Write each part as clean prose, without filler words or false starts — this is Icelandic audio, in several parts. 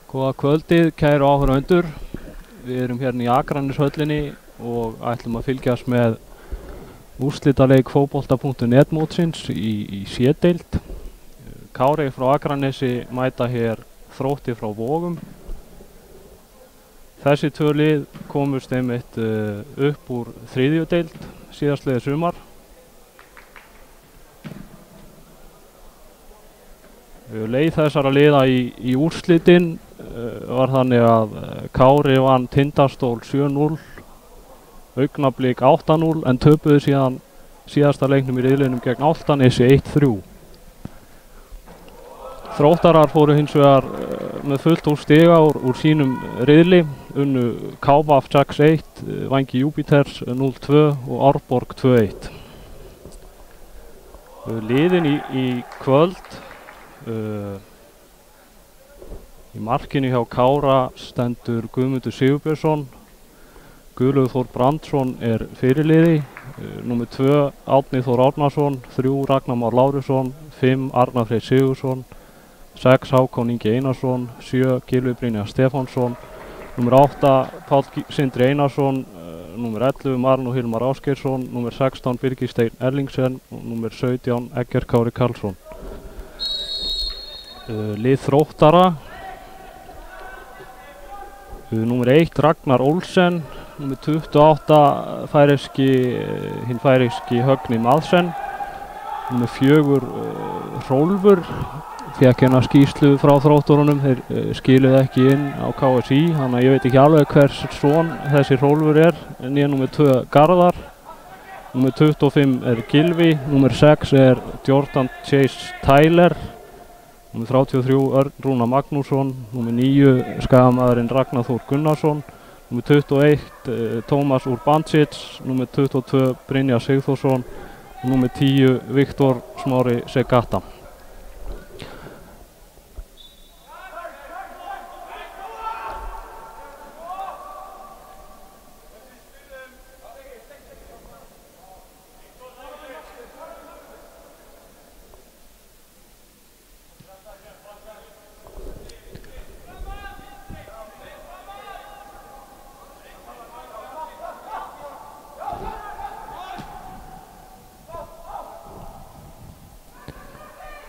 Góða kvöldið, kæru áhorfendur. Við erum hérna í Akraneshöllinni og ætlum að fylgjast með úrslitaleik fótbolta.net mótsins í C-deild. Kári frá Akranesi mæta hér Þrótti frá Vogum. Þessi tvö lið komust einmitt upp úr þriðju deild síðastliðið sumar. Leið þessara liða í úrslitin var þannig að Kári vann Tindastól 7-0, Augnablik 8-0 en töpuðu síðan síðasta leiknum í riðlinum gegn Álftanesi 1-3. Þróttarar fóru hins vegar með fullt úr stiga úr sínum riðli, unnu KVF 6-1, Vængi Júpiters 0-2 og Árborg 2-1. Liðin í kvöld. Í markinu hjá Kára stendur Guðmundur Sigurbjörnsson, Guðlaugur Þór Brandsson er fyrirliði, númer 2 Árni Þór Árnason, 3 Ragnar Már Lárusson, 5 Arnar Freyr Sigurðsson, 6 Hákon Ingi Einarsson, 7 Gylfi Brynjar Stefánsson, númer 8 Páll Sindri Einarsson, númer 11 Marno Hilmar Ásgeirsson, númer 16 Birgir Steinn Erlingsen og númer 17 Egger Kári Karlsson. Lið Þróttara, númer 1 Ragnar Olsen, númer 28 hinn færeyski Högni Madsen, númer 4 Hrólfur, fékk hérna skýrslu frá Þrótturunum, þeir skiluðu ekki inn á KSÍ, þannig að ég veit ekki alveg hvers son þessi Hrólfur er, en ég númer 2 Garðar, númer 25 er Gylfi, númer 6 er Jordan Chase Tyler, númer 33 Örn Rúnar Magnússon, númer 9 skagamaðurinn Ragnar Þór Gunnarsson, númer 21 Tómas Urbancic, númer 22 Brynjar Sigþórsson og númer 10 Viktor Smári Segata.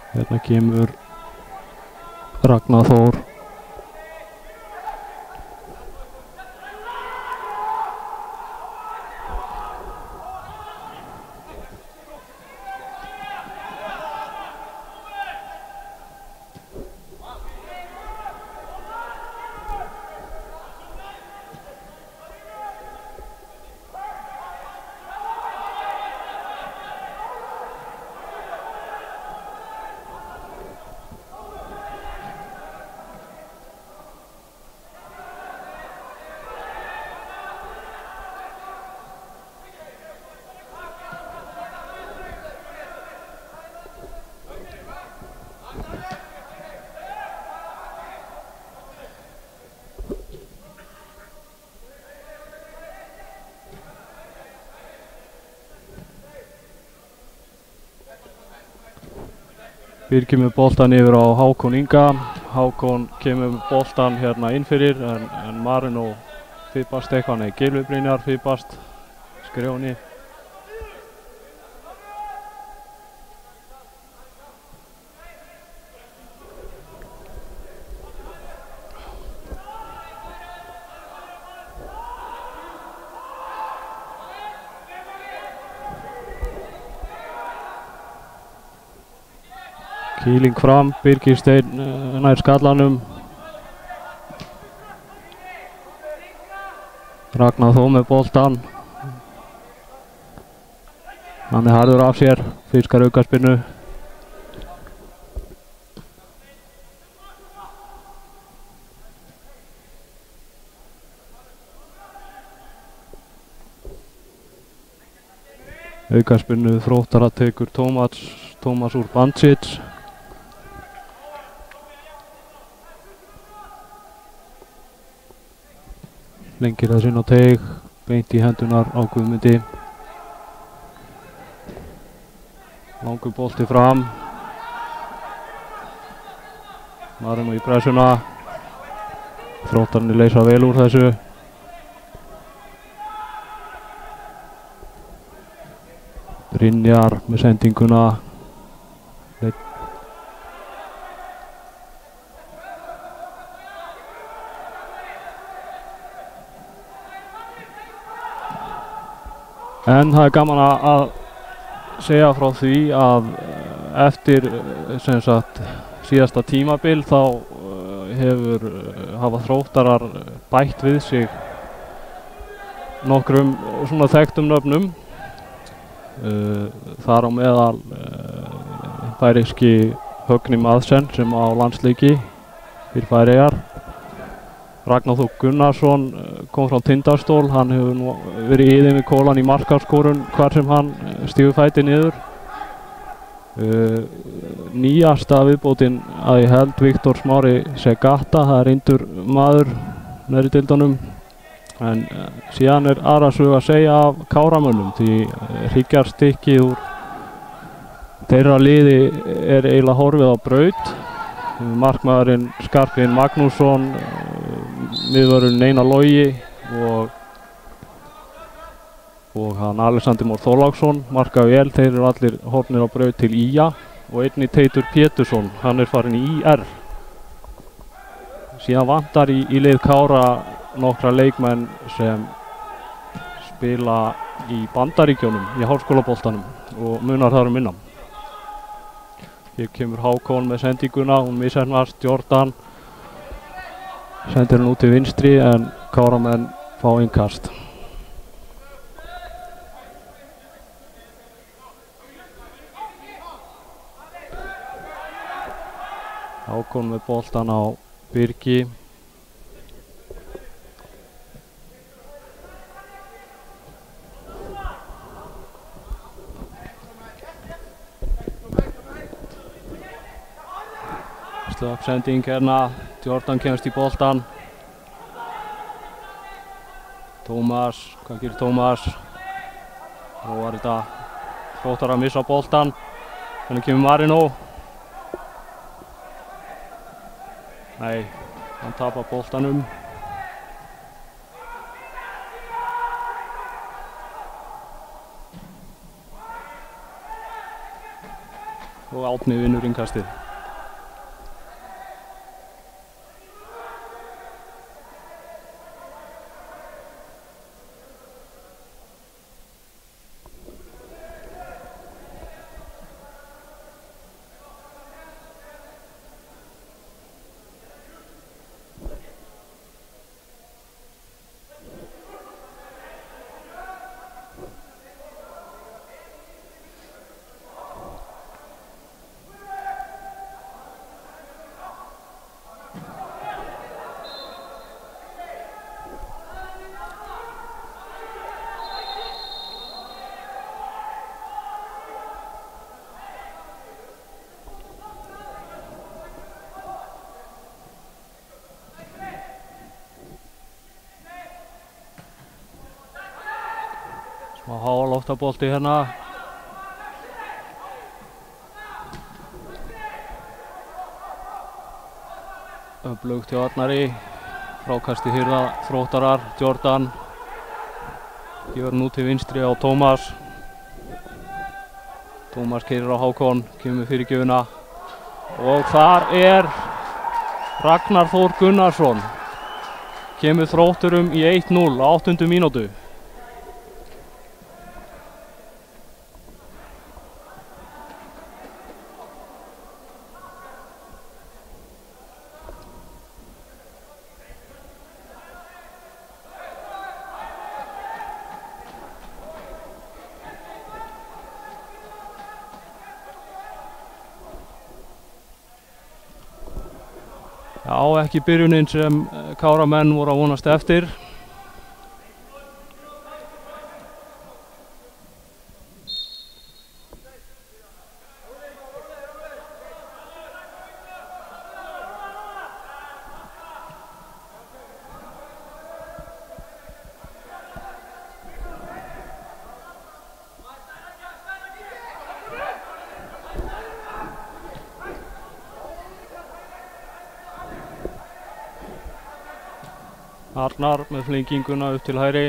Hérna kemur Ragnar Þór. Birgir með boltan yfir á Hákon Inga. Hákon kemur með boltan hérna inn fyrir en Marino fippast eitthvað, nei Gylfi Brynjar fippast Skrifni. Kýling fram, Birgir Steinn nær skallanum. Ragnar Þór með boltan. Hann er harður af sér, fiskar aukaspinnu. Aukaspinnu Þróttara tekur Tómas Urbancic. Lengir það sinn á teig, beint í hendunar á Guðmundi. Langur bolti fram. Marino í pressuna. Þróttararnir leysa vel úr þessu. Brynjar með sendinguna. En það er gaman að segja frá því að eftir sem sagt síðasta tímabil þá hafa Þróttarar bætt við sig nokkrum svona þekktum nöfnum. Þar á meðal færeyski Högni Madsen sem á landsleiki fyrir Færeyjar. Ragnar Þór Gunnarsson kom frá Tindastól, hann hefur nú verið iðin við kólan í markaskorun hvar sem hann stígur fæti niður. Nýjasta viðbótin að ég held Viktor Smári Segata, það er reyndur maður neðri deildunum. En síðan er aðra sögu að segja af Káramönnum því hryggjarstykkið úr þeirra liði er eiginlega horfið á braut. Markmaðurinn Skarphéðinn Magnússon, miðvörðurinn Einar Logi og hann Alexander Már Þorláksson markaði vel, þeir eru allir horfnir á braut til IA og einnig Teitur Pétursson, hann er farin í IR. Síðan vantar í lið Kára nokkra leikmenn sem spila í Bandaríkjunum í háskólaboltanum og munar þar innan. Hér kemur Hákon með sendinguna, hún misheppnast, Jordan sendir hann út til vinstri en Káramenn fá innkast. Hákon með boltan á Birgi. Sending hérna, Jordan kemst í boltan. Tómas, hvað gerir Tómas? Nú var þetta Þróttarar að missa boltan. Þannig kemur Marino. Nei, hann tapar boltanum. Og Árni vinnur innkastið. Smá hálóftabolti hérna. Öflugt hjá Arnari. Frákasti hyrða Þróttarar, Jordan. Gefur nú til vinstri á Tómas. Tómas keyrir á Hákon, kemur fyrir gjöfuna. Og þar er Ragnar Þór Gunnarsson. Kemur Þrótturum í 1-0 á 8. mínútu. Já, ekki byrjunin sem Káramenn voru að vonast eftir. Arnar með flenginguna upp til hægri.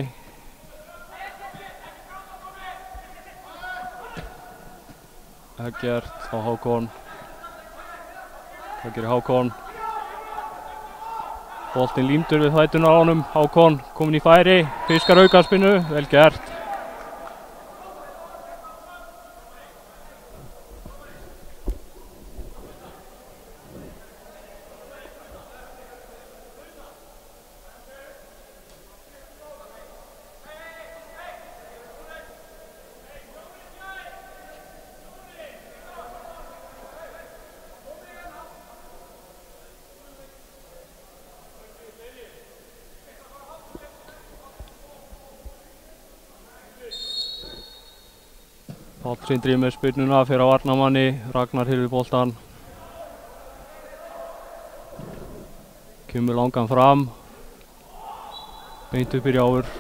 Eggert á Hákon. Hvað gerir Hákon? Boltinn límdur við fætuna á honum. Hákon kominn í færi. Fiskar aukaspinnu. Vel gert. Páll Sindri með spyrnuna fyrir á varnarmanni. Ragnar hirðir boltan. Kemur langan fram. Beint upp í rjáfur.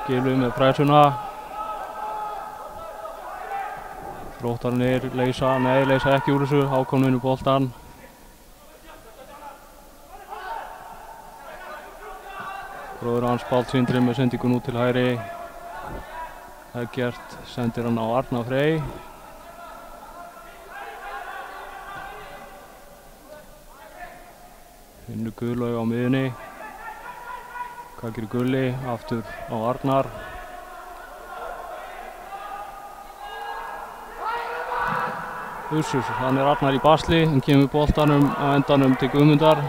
Gylfi með pressuna. Þróttararnir leysa ekki úr þessu. Hákon vinnur boltan. Bróður hans Páll Sindri með sendingun út til hægri. Eggert sendir hann á Arnar Frey. Finnur Guðlaug á miðunni. Hvað gerir Gulli? Aftur á Arnar. Hann Arnar í basli, hann kemur boltanum á endanum til Guðmundar.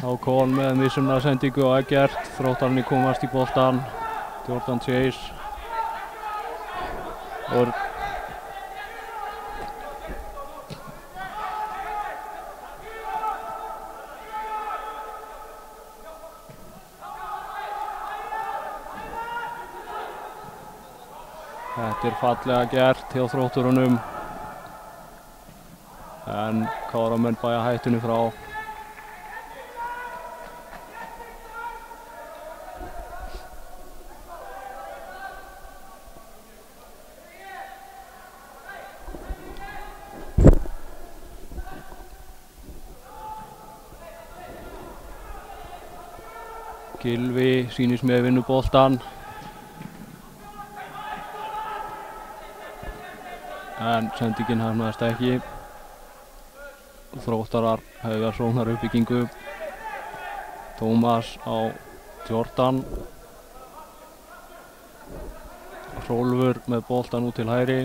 Hákon með missunna sendingu á Eggert. Þróttararnir komast í boltan. Jordan Chase. Þetta fallega gert hjá Þrótturunum. En Káramenn bæja hættunni frá. Gylfi sýnist með vinnu boltan. En sendingin hefnaðist ekki. Þróttarar hefja sóknar uppbyggingu. Tómas á Jordan. Hrólfur með boltan út til hægri.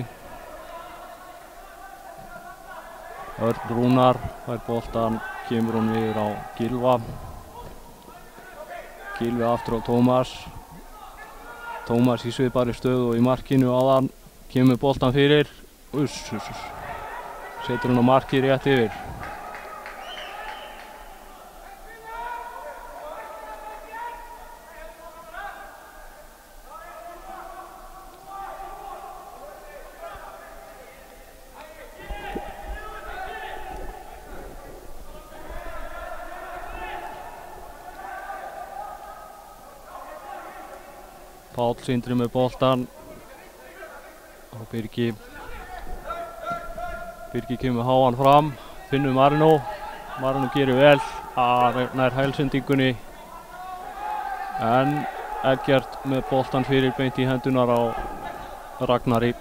Örn Rúnar fær boltan, kemur hún yfir á Gylfa. Gylfi aftur á Tómas. Tómas í svipari stöðu og í markinu áðan. Kemur boltan fyrir. Setur hún á markið rétt yfir. Páll Sindri með boltan og Birgi kemur háan fram, finnur Marino gerir vel að nær hælsendingunni en Eggert með boltan fyrir beint í hendunar á Ragnari.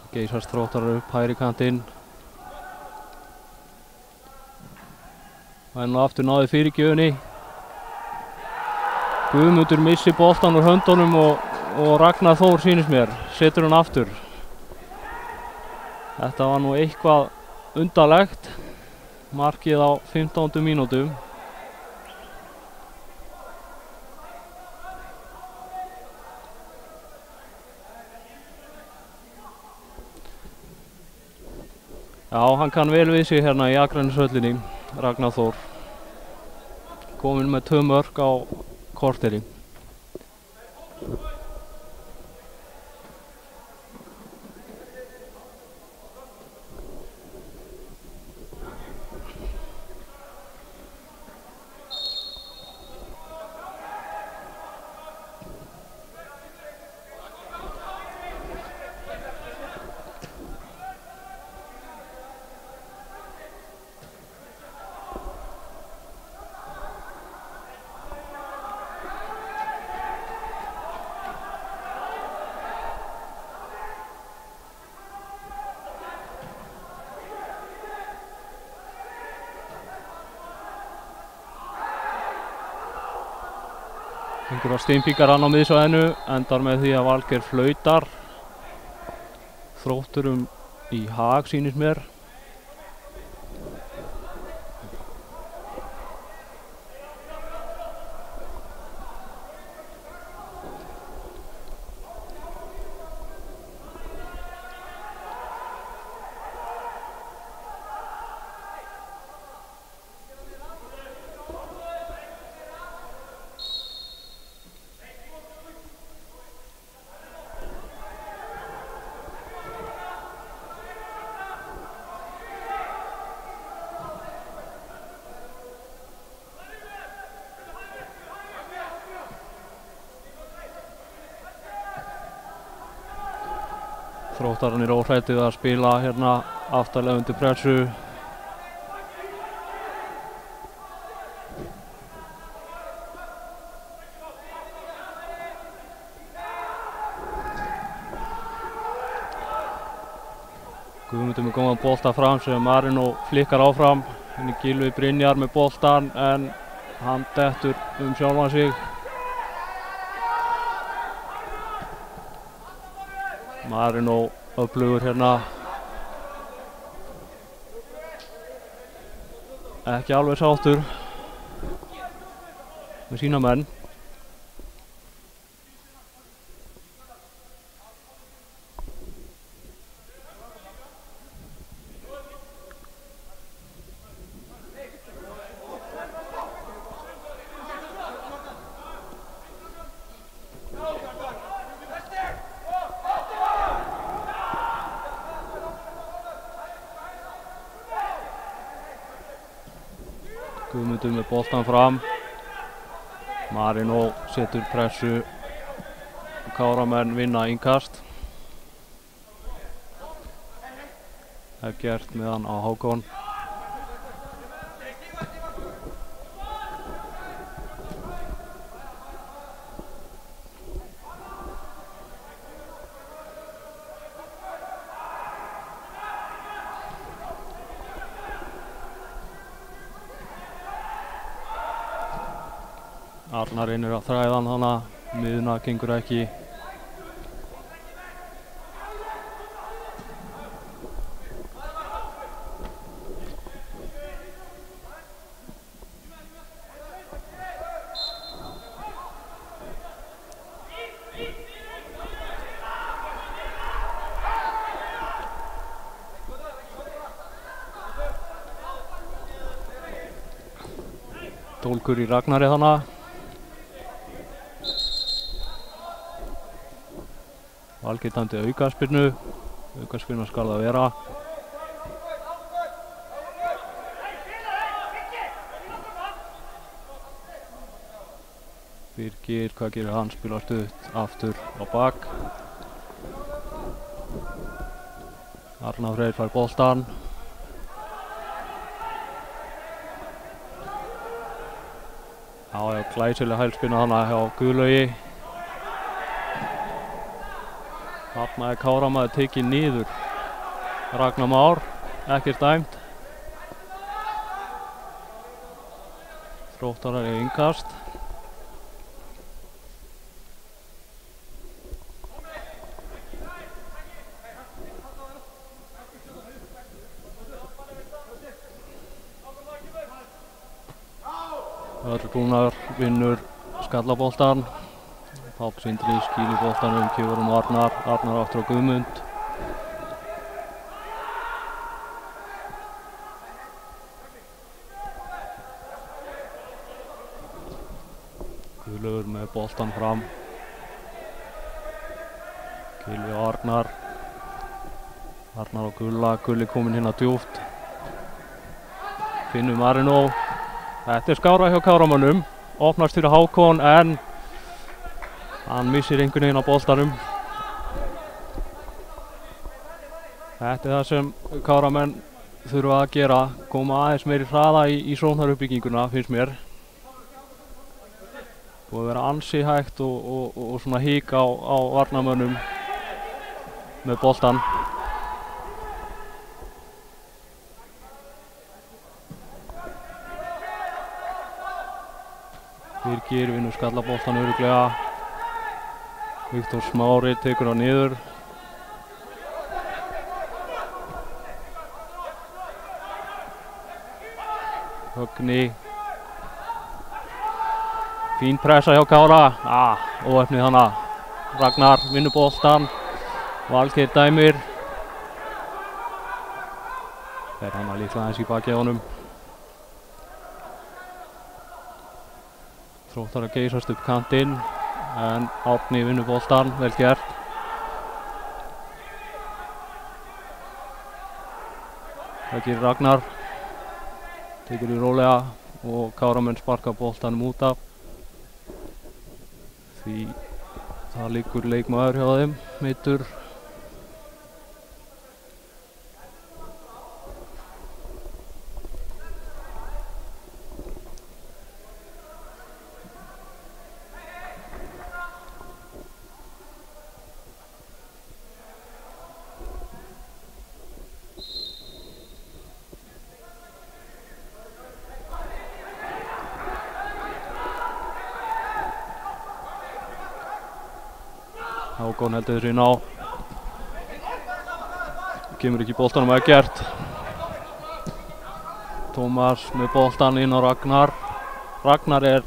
Geysast Þróttarar upp hægri kantinn. En aftur náði fyrirgjöfunni. Guðmundur missi boltan úr höndunum og Ragnar Þór sýnist mér, setur hann aftur. Þetta var nú eitthvað undarlegt. Markið á 15. mínútu. Já, hann kann vel við sig hérna í Akraneshöllinni, Ragnar Þór. Kominn með 2 mörk á korteri. Einhverja steinpíkar hann á miðsvæðinu, endar með því að Valgeir flautar. Þrótturum í hag sýnist mér. Þróttararnir óhræddir að spila hérna aftarlega undir pressu. Guðmundur með góðan bolta fram sem Marino flikkar áfram. Henni Gylfi Brynjar með boltan en hann dettur sjálfan sig. Marino öflugur hérna. Ekki alveg sáttur með sína menn. Guðmundur með boltan fram. Marino setur pressu. Káramenn vinna innkast. Eggert með hann á Hákon. Arnar reynir að þræða hann hana, miðuna gengur ekki. Dólkur í Ragnari hana. Valgeir dæmdi aukaspyrnu skal það vera. Birgir, hvað gerir hann? Spilar stutt aftur á bak. Arnar Freyr fær boltan. Já, glæsileg hælspinna hana hjá Guðlaugi. Þarna Káramaður tekið niður. Ragnar Már, ekkert dæmt. Þróttarar í innkast. Rúnar vinnur skallaboltan. Páll Sindri skýlir boltanum, kemur Arnar aftur á Guðmund. Guðlaugur með boltan fram. Gylfi og Arnar og Gulla, Gulli kominn hérna djúpt. Finnur Marino. Þetta skára hjá Káramönnum, opnast fyrir Hákon en hann missir einhvern veginn á boltanum. Þetta það sem Káramenn þurfa að gera, koma aðeins meiri hraða í sóknaruppbygginguna, finnst mér. Búið að vera ansi hægt og svona hik á varnarmönnum með boltan. Birgir vinnur skallaboltan örugglega. Viktor Smári tekur hann niður. Högni. Fín pressa hjá Kára. Óefnið hana. Ragnar vinnur boltan. Valgeir dæmir. Fer hana líklega aðeins í bakið á honum. Þróttarar geysast upp kantinn en Árni vinnur boltan, vel gert. Það gerir Ragnar. Tekur í rólega og Káramenn sparka boltanum út af. Því það liggur leikmaður hjá þeim, meiddur. Hákon heldur þessu inn á. Kemur ekki boltanum að gert. Tómas með boltan inn á Ragnar. Ragnar er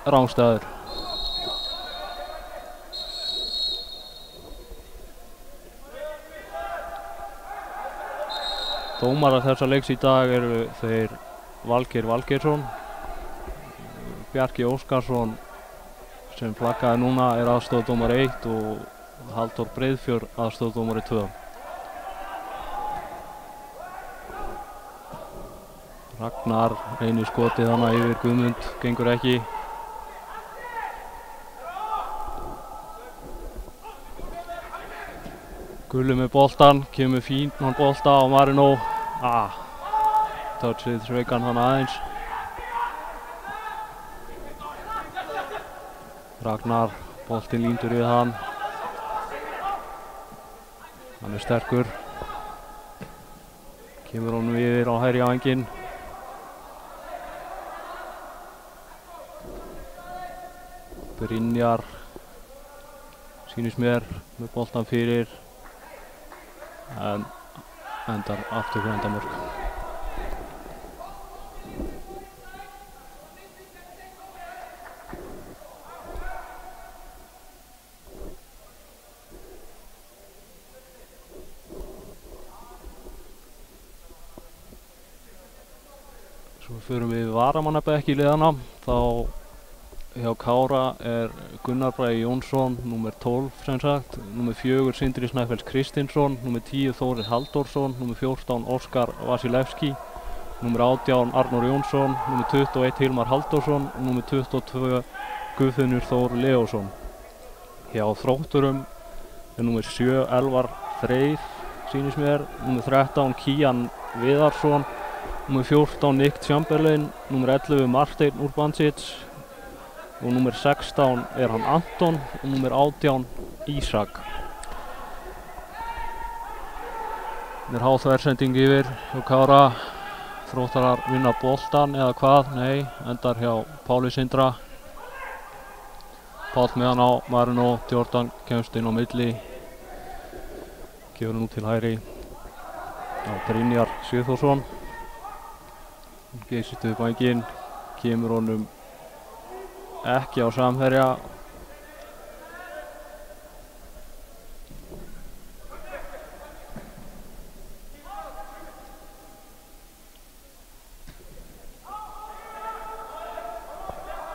rangstæður. Dómarar þessa leiks í dag eru þeir Valgeir Valgeirsson, Bjarki Óskarsson sem flaggaði núna er aðstoðardómari 1 og Halldór Breiðfjörð aðstoðardómari 2. Ragnar reynir skotið hana yfir Guðmund, gengur ekki. Gulli með boltan, kemur fínt hann bolta á Marino. Touchið sveikan hann aðeins. Ragnar, boltinn líndur við hann. Hann er sterkur. Kemur honum yfir á hægri vænginn. Brynjar sýnist mér með boltan fyrir en endar aftur fyrir endamörk. Svo förum við varamannabekk í liðana. Þá hjá Kára er Gunnar Bragi Jónsson, númer 12 sem sagt, númer 4 Sindri Snæfells Kristinsson, númer 10 Þórir Halldórsson, númer 14 Óskar Vasilevski, númer 18 Arnór Jónsson, númer 21 Hilmar Halldórsson, númer 22 Guðfinnur Þór Leósson. Hjá Þrótturum númer 7 Elvar Freyr sýnist mér, númer 13 Kían Viðarsson, númer 14 Nick Chamberlain, númer 11 Marteinn Urbančić og númer 16 hann Anton og númer 18 Ísak. Há þversending yfir hjá Kára. Þróttarar vinna boltan eða hvað? Nei, endar hjá Páli Sindra. Páll með hann á Marino, Jordan kemst inn á milli. Gefur nú til hægri á Brynjar Sigþórsson. Geysist upp vænginn, kemur honum ekki á samherja.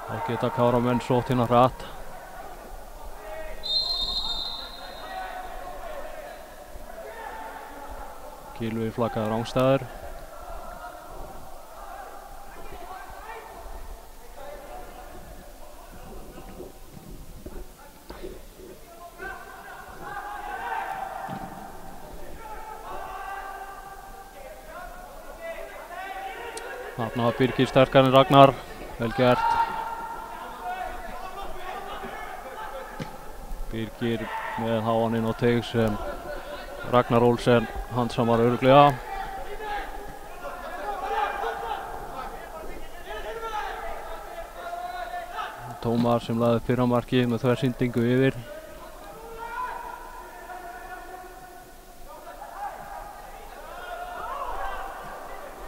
Þá geta Káramenn sótt hérna hratt. Gylfi flaggaði rangstæður. Þarna var Birgir sterkar en Ragnar. Vel gert. Birgir með háan inn á teig sem Ragnar Olsen handsamar örugglega. Tómas sem lagði fyrramarkið með þversendingu yfir.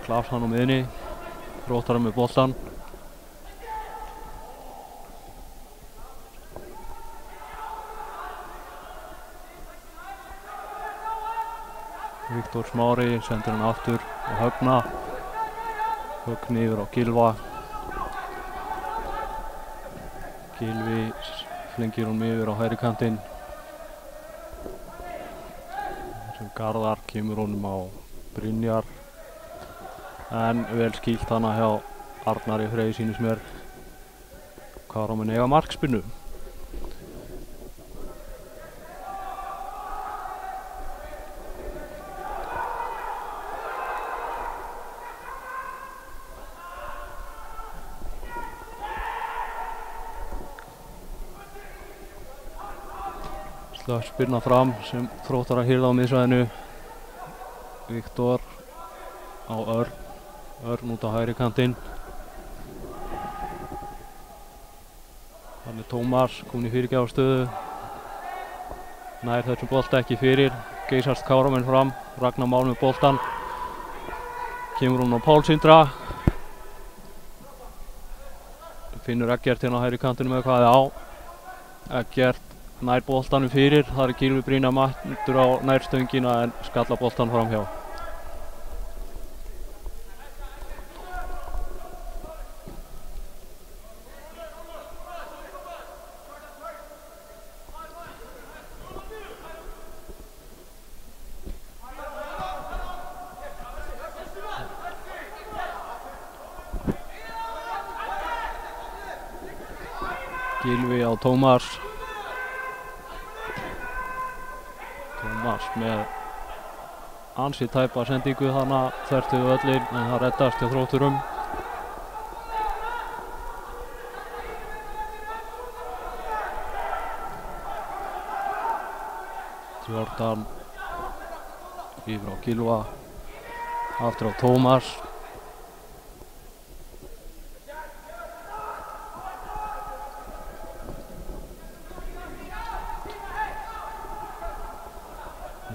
Klafsson á miðunni. Þróttarar með boltan. Viktor Smári sendir hann aftur og Högna. Högni yfir á Gylfa. Gylfi flengir honum yfir á hægri kantinn. Sem Garðar kemur honum á Brynjar. En vel skýlt hana hjá Arnari Frey sýnist mér. Káramenn eiga markspinnu. Spyrna fram sem Þróttarar hirða á miðsvæðinu. Viktor á Örn. Örn út á hægri kantinn. Þannig Tómas komin í fyrirgjafarstöðu. Nær þessum bolta ekki fyrir. Geysast Káramenn fram. Ragnar Már með boltan. Kemur hún á Pál Sindra. Finnur Eggert hérna á hægri kantinu með hvað á. Eggert nær boltanum fyrir, það Gylfi Brynjar mættur á nærstöngina en skalla boltan framhjá. Gylfi á Tómas. Tómas með ansi tæpa sendingu þarna þvert yfir völlinn en það reddast hjá Þrótturum. Jordan yfir á Gylfa, aftur á Tómas.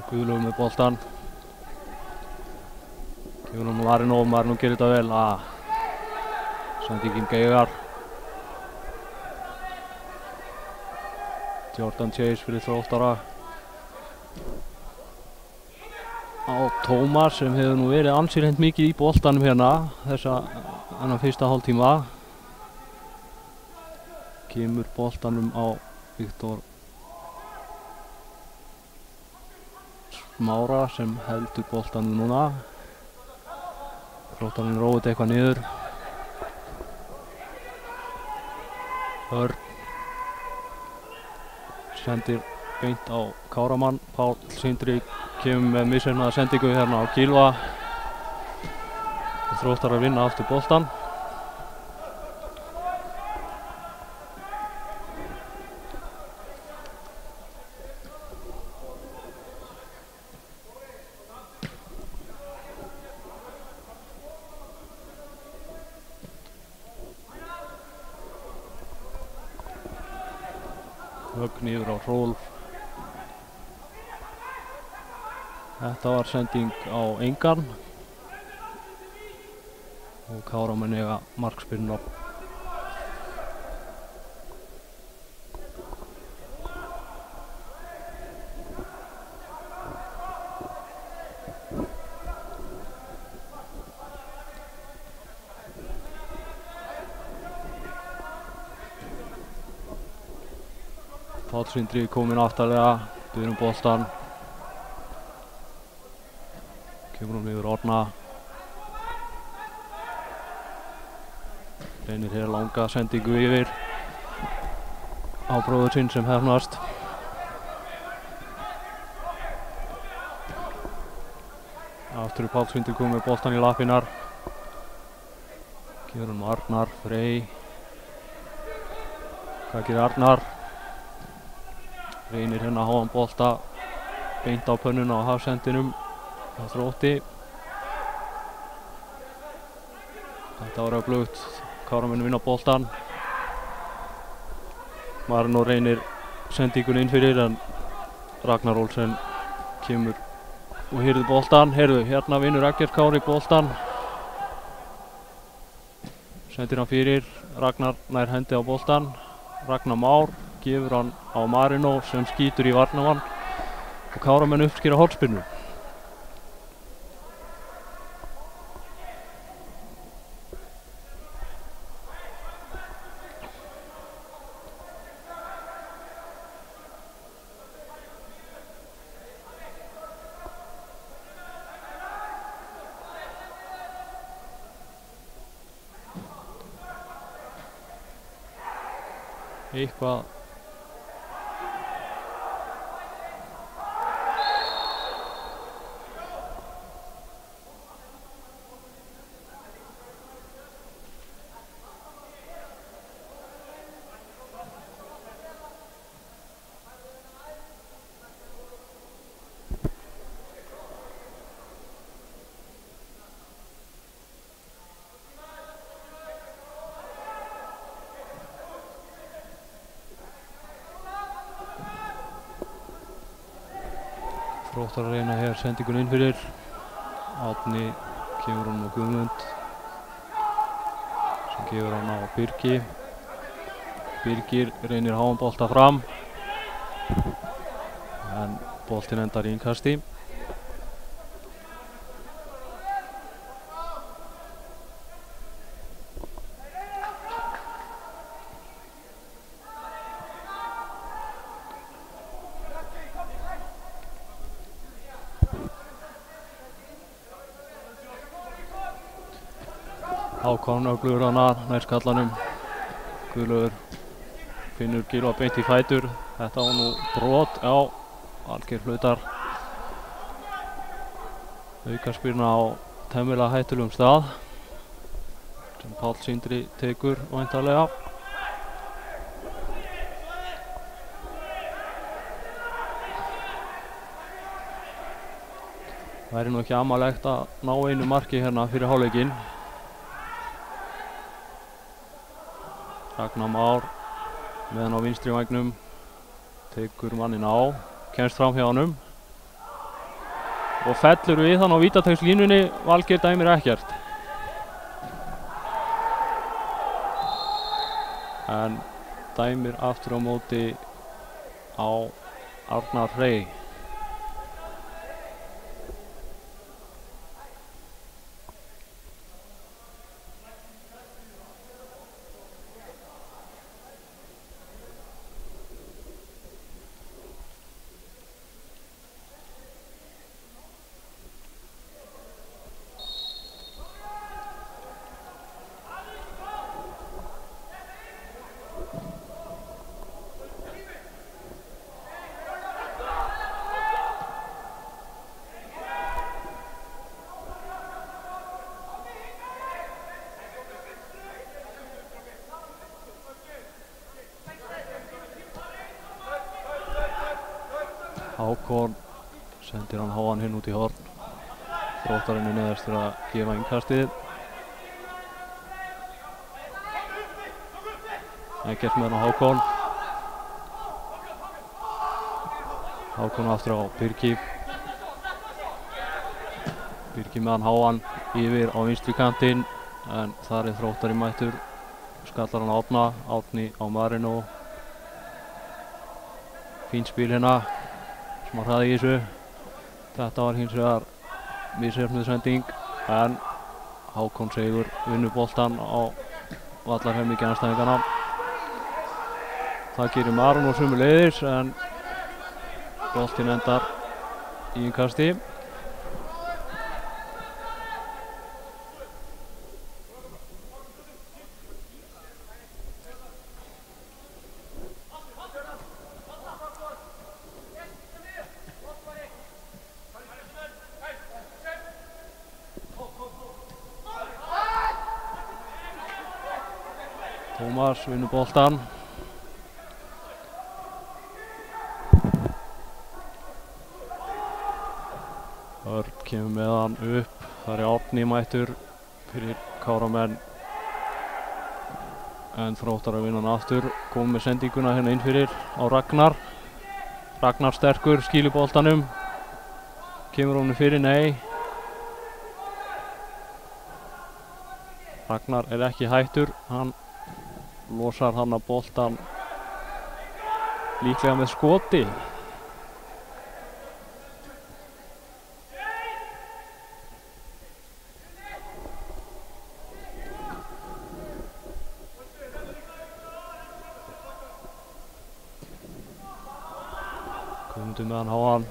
Guðlaugur með boltan. Kemur hann Marino, Marino gerir þetta vel. Sendingin geigar. Jordan Chase fyrir Þróttara. Á Tómas sem hefur nú verið ansi hreint mikið í boltanum hérna þennan fyrsta hálftíma. Kemur boltanum á Viktor Smára sem heldur boltanum núna. Þróttarinn róið eitthvað niður. Örn sendir beint á Káramann. Páll Sindri kemur með misheppnaða sendingu hérna á Gylfa. Þróttar að vinna aftur boltan. Högn yfir á Hrólf. Þetta var sending á engan og Káramenn eiga markspyrnu. Páll Sindri kominn aftarlega, biður boltan. Kemur hún yfir Orna. Reynir hér langa sendingu yfir á bróður sinn sem hefnast. Aftur Páll Sindri komið með boltan í lappirnar. Gefur hann Arnar Frey. Hvað gerir Arnar? Reynir hérna að háan bolta beint á pönnuna á hafsendinum á Þrótti. Þetta var öflugt. Káramenn vinna boltan. Marino reynir sendingun inn fyrir en Ragnar Olsen kemur og hirðir boltan. Heyrðu, hérna vinnur Eggert Kári boltan. Sendir hann fyrir. Ragnar nær hendi á boltan. Ragnar Már gefur hann á Marino sem skýtur í varnarmann og Káramenn uppskera hornspyrnu. Eitthvað Þróttar að reyna hér sendingun inn fyrir. Árni kemur hann á Guðmund sem gefur hann á Birgi. Birgir reynir háan bolta fram en boltinn endar í innkasti. Hákon öflugur hana nær skallanum. Guðlaugur finnur Gylfa beint í fætur. Þetta var nú brot á algjör hlutar. Aukaspyrna á temmilega hættulegum stað sem Páll Sindri tekur væntanlega. Það væri nú ekki amalegt að ná einu marki hérna fyrir hálfleikinn. Ragnar Már með hann á vinstri vængnum, tekur manninn á, kemst fram hjá honum og fellur við hann á vítateigslínunni. Valgeir dæmir ekkert. En dæmir aftur á móti á Arnar Frey. Hákon sendir hann háan hinn út í horn. Þróttarinn er neðastur að gefa innkastið. Ekkert með hann á Hákon. Hákon aftur á Birgi. Birgi með hann háan yfir á vinstri kantinn, en þar er Þróttarinn mættur. Skallar hann á Árna, Árni á Marino. Fín spil hérna, smá hraði í þessu. Þetta var hins vegar misheppnuð sending, en Hákon Seigur vinnur boltan á vallarhelmingi andstæðinganna. Það gerir Marino sömuleiðis, en boltinn endar í innkasti. Tómas vinnur boltan. Örn kemur með hann upp. Það er Árni mættur fyrir Káramenn. En Þróttar að vinna hann aftur. Komum með sendinguna hérna inn fyrir á Ragnar. Ragnar sterkur, skýlir boltanum. Kemur honum fyrir, nei. Ragnar er ekki hættur. Hann losar hann að boltan líklega með skoti. Guðmundur með hann háan.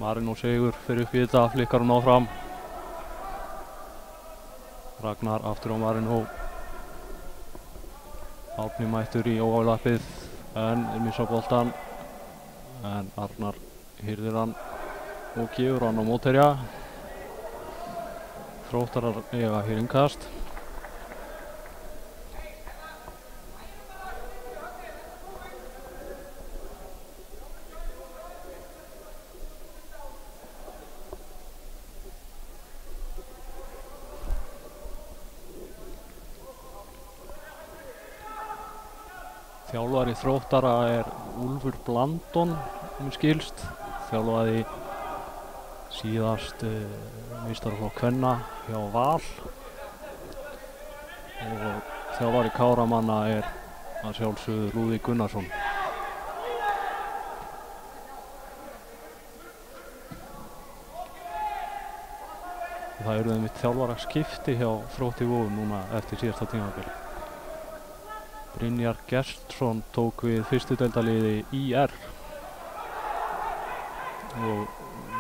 Marino Seigur fyrir upp í þetta, flikkar hann áfram. Ragnar aftur á Marino. Árni mættur í óaflappið, en missa boltan. En Arnar hirðir hann og gefur hann á mótherja. Þróttarar eiga hér innkast. Þjálfari Þróttara er Úlfur Blandon, skilst. Þjálfaði síðast meistaraflokk kvenna hjá Val. Og þjálfari Káramanna er að sjálfsögðu Lúðvík Gunnarsson. Það eru einmitt þjálfara skipti hjá Þrótti Vogum núna eftir síðasta tímabil. Brynjar Gestsson tók við fyrstu deildarliði IR og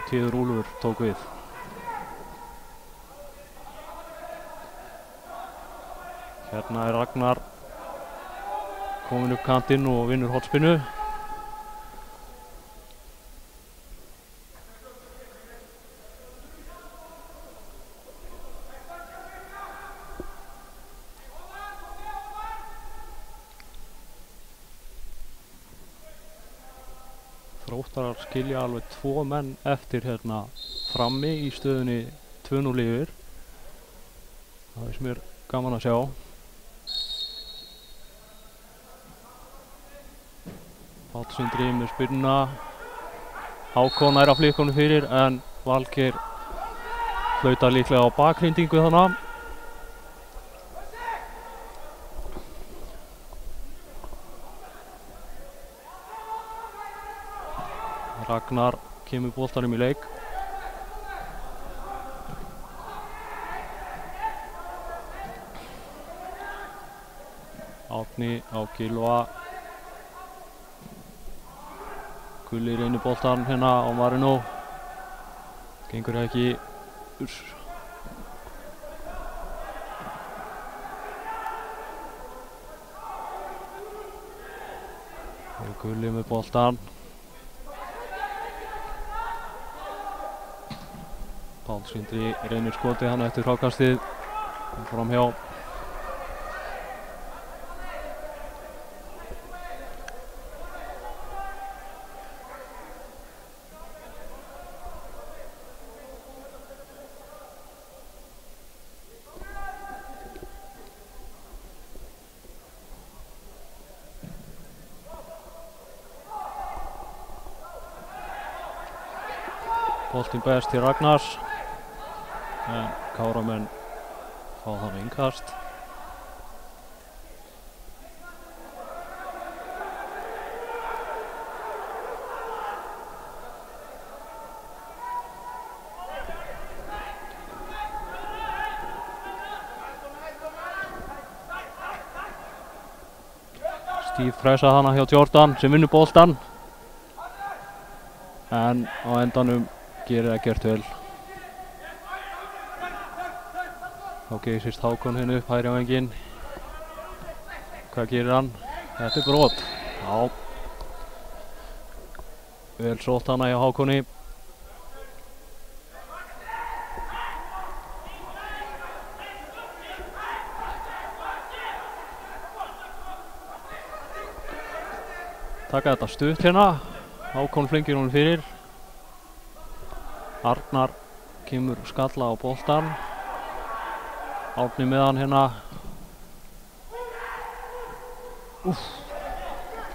Tíður Úlfur tók við. Hérna er Ragnar kominn upp kantinn og vinnur hornspyrnu. Þróttarar skilja alveg 2 menn eftir hérna frammi í stöðunni 2-0 yfir. Það er sem er gaman að sjá. Páll Sindri með spyrnuna. Hákon er að flikkonum fyrir, en Valgeir flautar líklega á bakhrindingu þannig. Ragnar kemur boltanum í leik. Árni á Gylfa. Gulli reynir boltan hérna á Marino. Gengur ekki. Gulli með boltan. Páll Sindri reynir skotið hann eftir frákastið. Framhjá. Boltinn best til Ragnars en Káramenn fá þann innkast. Steve pressa hana hjá Jordan sem vinnur boltan en á endanum gerir ekkert vel. Þá geysist Hákon henni upp hægri á venginn. Hvað gerir hann? Þetta brot. Já. Vel sótt hana hjá Hákoni. Taka þetta stutt hérna. Hákon flengir hún fyrir. Arnar kemur skalla á boltan. Árni með hann hérna.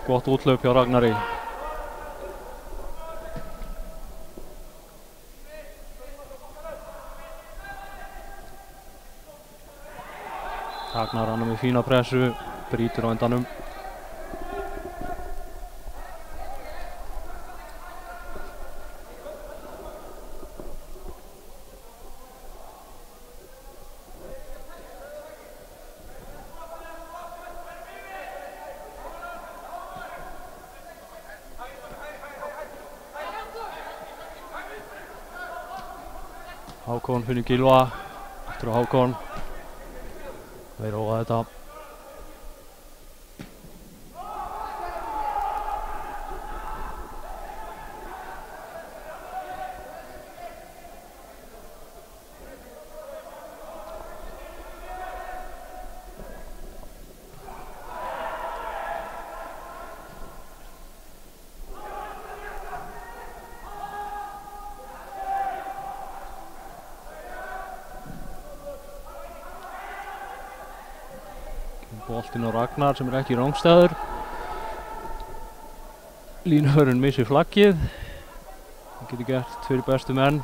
Gott útlaup hjá Ragnari. Ragnar hann með fína pressu, brýtur á endanum. Hákon finnur Gylfa, eftir á Hákon. Þeir róa þetta. Boltinn á Ragnar sem ekki rangstæður. Línhörun missir flaggið. Það getur gert fyrir bestu menn.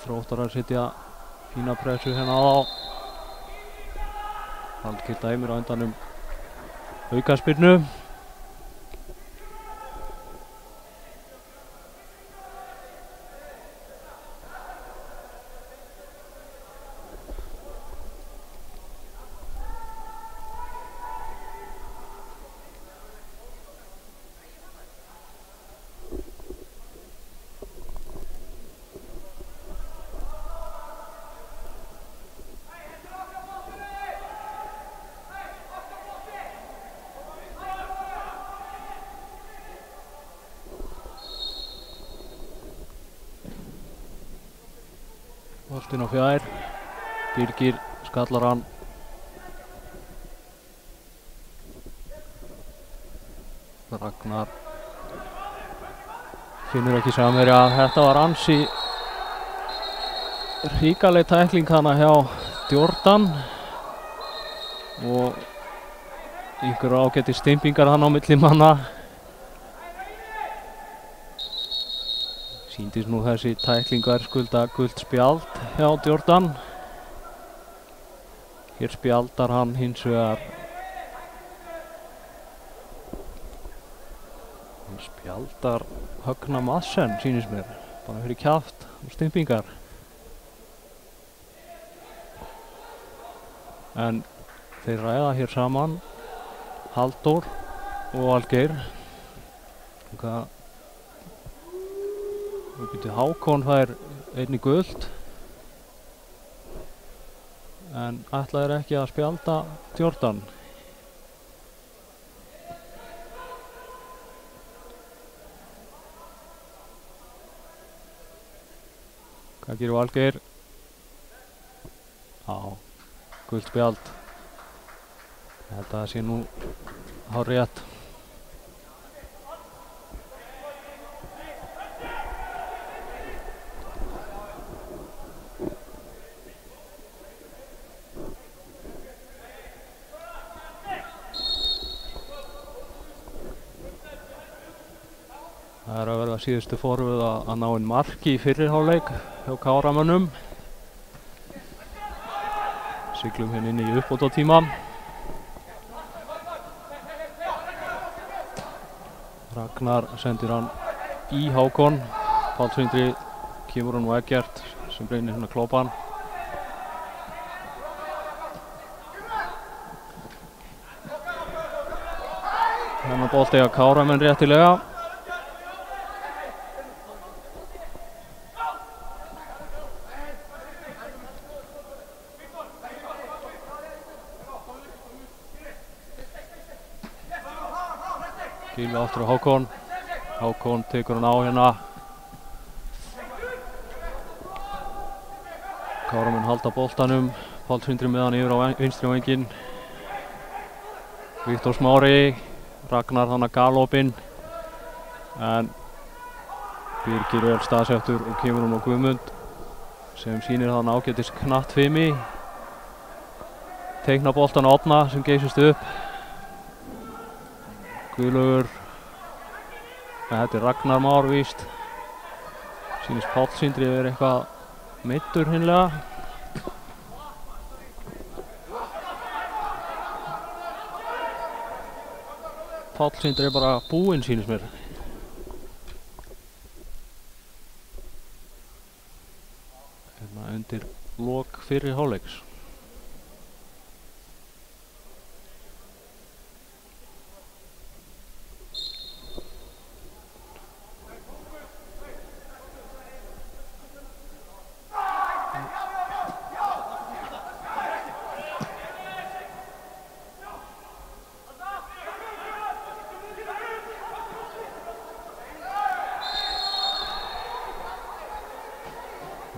Þróttarar setja fína pressu hérna á. Hallkell dæmir á endanum aukaspyrnu. Boltinn á fjær. Birgir skallar hann. Ragnar finnur ekki samherja. Þetta var ansi hrikaleg tækling hana hjá Jordan og einhver ágæti stimpingar hann á milli manna. Sýndist nú þessi tækling verðskulda gult spjald hjá Jordan. Hér spjaldar hann hins vegar. Hann spjaldar Högna Madsen, sýnist mér. Bara fyrir kjaft og stimpingar. En þeir ræða hér saman. Halldór og Valgeir. Hákon fær einni gult en ætlaði ekki að spjalda Jordan. Hvað gerir Valgeir? Já, gult spjald. Þetta sé nú hárrétt. síðustu forvöð að ná inn marki í fyrri hálfleik hjá Káramönnum. Siglum hérna inn í uppbótartíma. Ragnar sendir hann í Hákon. Páll Sindri kemur hann og Eggert sem reynir hérna klópan. Hérna bolti að Káramenn réttilega. Gylfi aftur á Hákon. Hákon tekur hann á hérna. Káramenn halda boltanum. Páll Sindri með hann yfir á vinstri vænginn. Viktor Smári. Ragnar hann að galopinn. En Birgir vel staðsettur og kemur hann á Guðmund sem sýnir þann ágætis knattfimi. Teikna boltan á Árna sem geysist upp. Guðlaugur, þetta er Ragnar Már víst. Sýnist Páll Sindri verið eitthvað meiddur hinnlega. Páll Sindri er bara búinn sýnist mér. Hérna undir lok fyrri hálfleiks.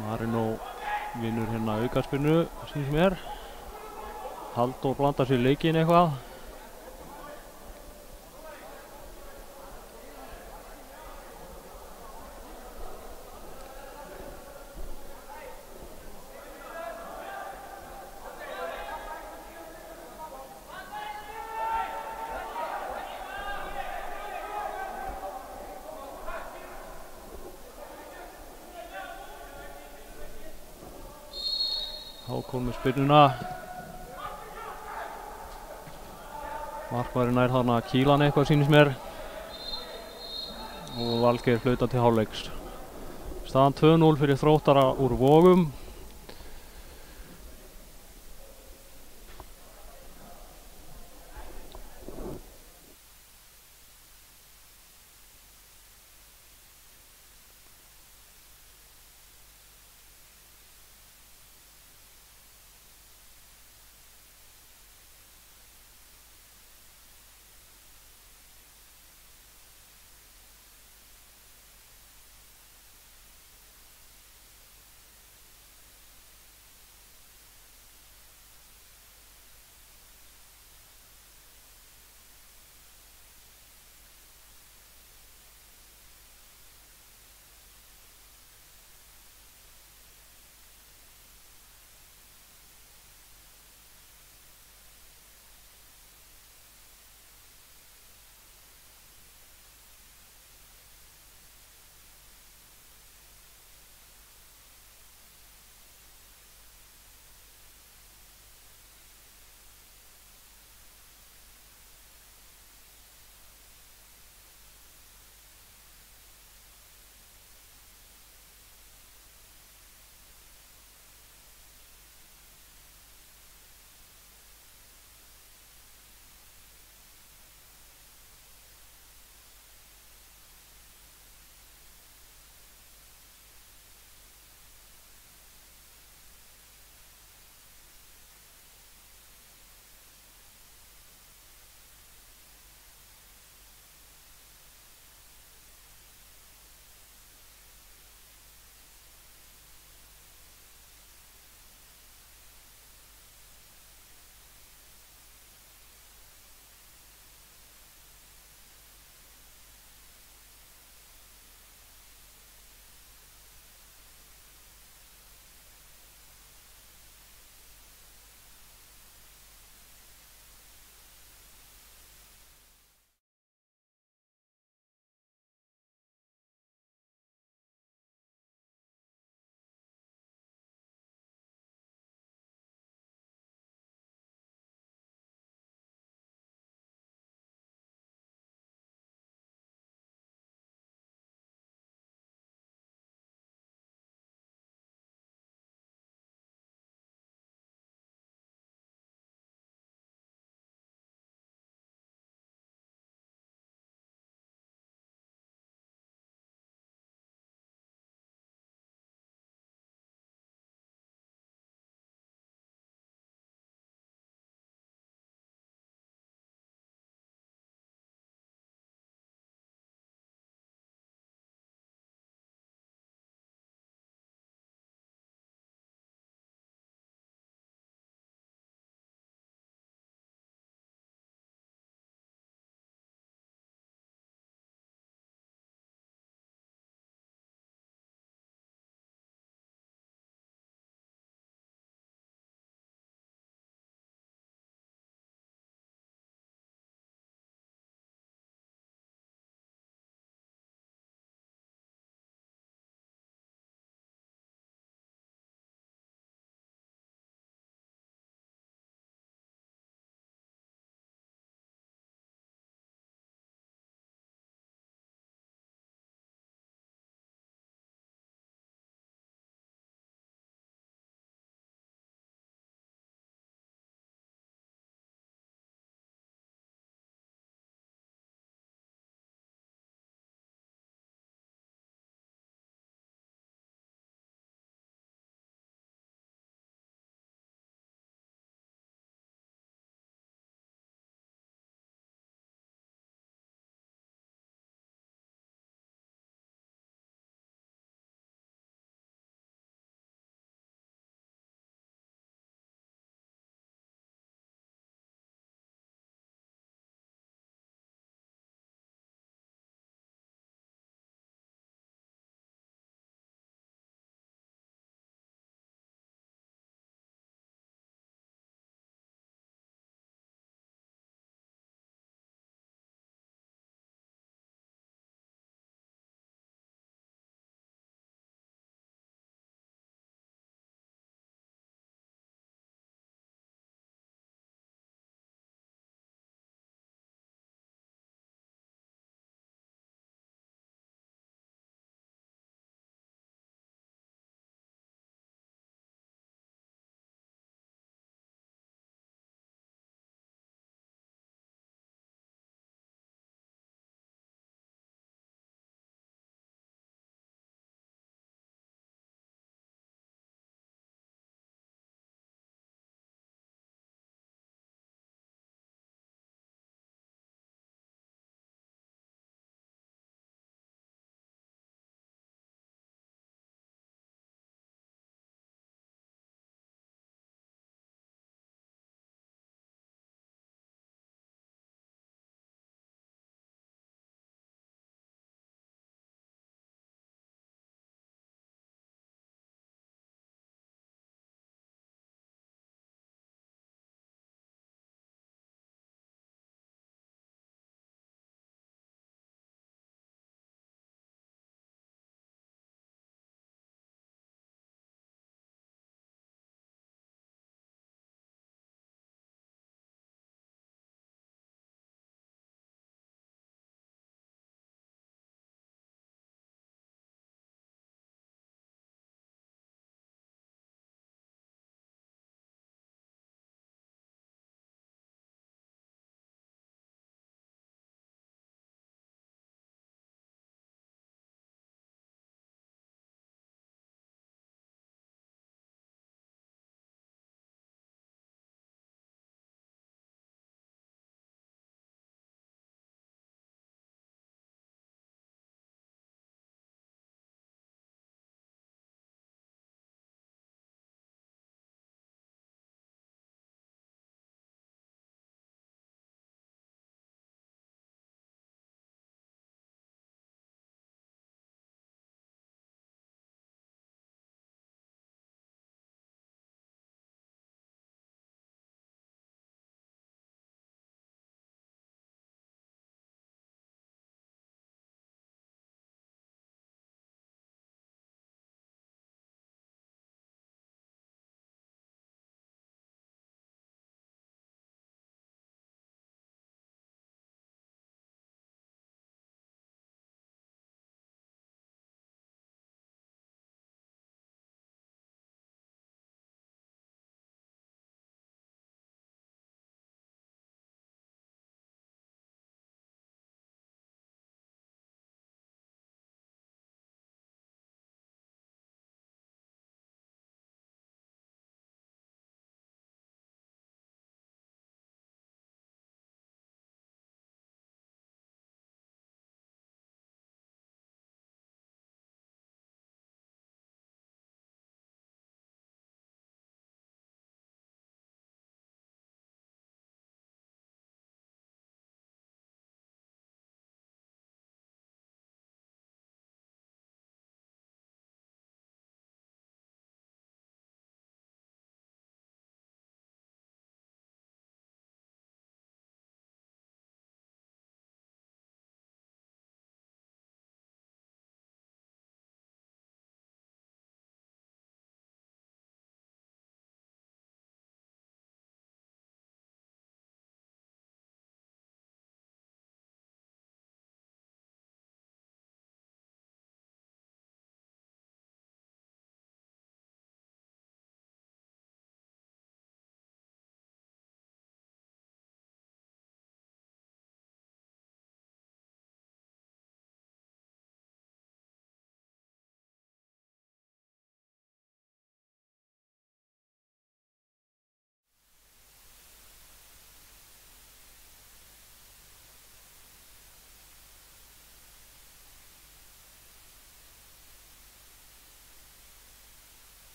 Marino vinnur hérna aukaspyrnu, sýnist mér. Halldór blandar sér í leikinn eitthvað. Hákon með spyrnuna. Markvarinn nær þarna að kýla hann eitthvað sýnist mér. Og Valgeir flautar til hálfleiks. Staðan 2-0 fyrir Þróttara úr Vogum.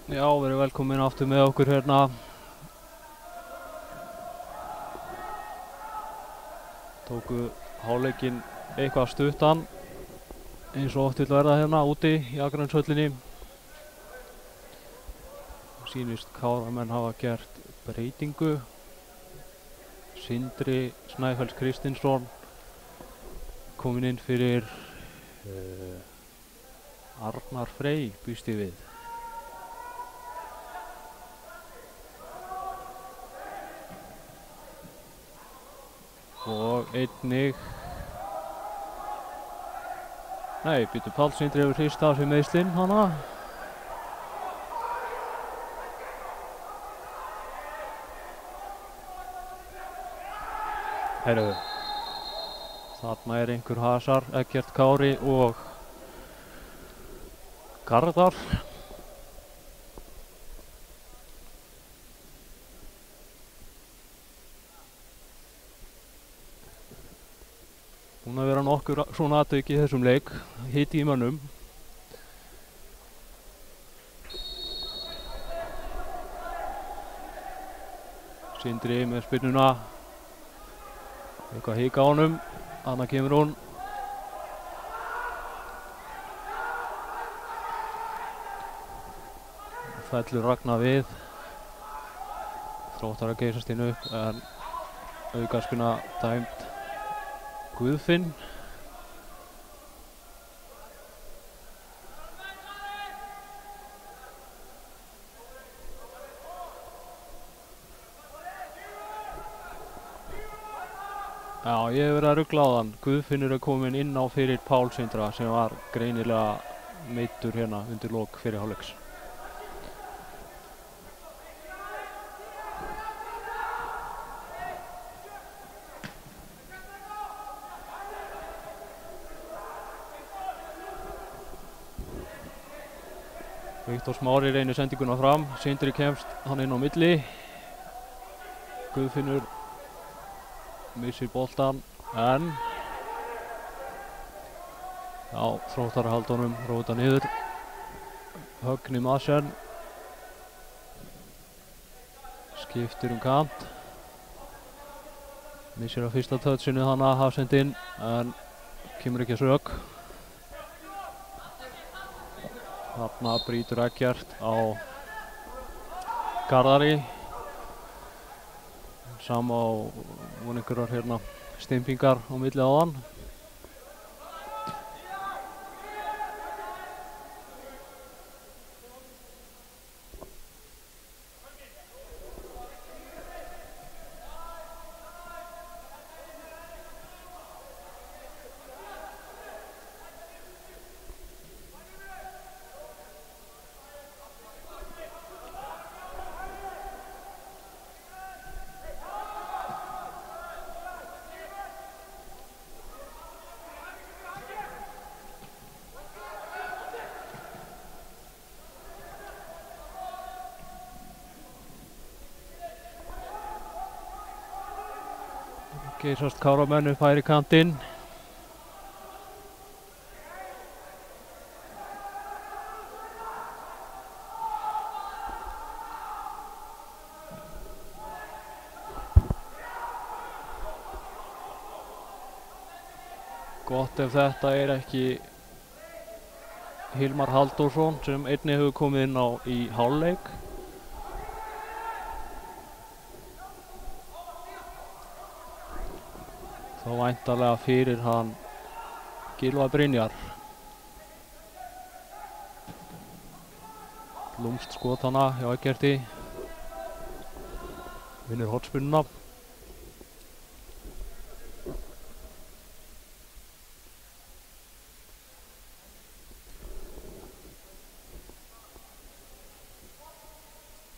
Já, verið velkomin aftur með okkur hérna. Tóku hálfleikinn eitthvað stuttan eins og oft vill verða hérna úti í Akraneeshöllinni. Sýnist Káramenn hafa gert breytingu. Sindri Snæfells Kristinsson kominn inn fyrir Arnar Frey, býst ég við. Og einnig nei, býtu Páll Sindri hefur hrist af sig meiðslin hana. Heyrðu, þarna einhver hasar, Eggert Kári og Garðar. Búin að vera nokkur svona atvik í þessum leik, hiti í mönnum. Sindri með spinnuna, eitthvað hik á honum, annað kemur hún. Fellur Ragnar við, Þróttar að geysast inn upp en aukaspinna dæmd Guðfinn. Já, ég hef verið að rugla á þann. Guðfinnur er komin inn á fyrir Pál Sindra sem var greinilega meiddur hérna undir lok fyrir hálfleiks. Viktor Smári reynir sendinguna fram, Sindri kemst hann inn á milli. Guðfinnur missir boltan en já, Þróttar að halda honum, róta niður. Högni Madsen skiptir kant. Missir á fyrsta touchinu hana Hafsendinn en kemur ekki að sök. Þarna brýtur Eggert á Garðari. Sama á einhverjar hérna stimpingar á milli áðan. Geysast Káramenn upp hægri kantinn. Gott ef þetta er ekki Hilmar Halldórsson sem einnig hefur komið inn á í hálfleik. Þá væntanlega fyrir hann Gylfa Brynjar. Lúmst skot hana hjá Eggerti. Vinnur hornspyrnuna.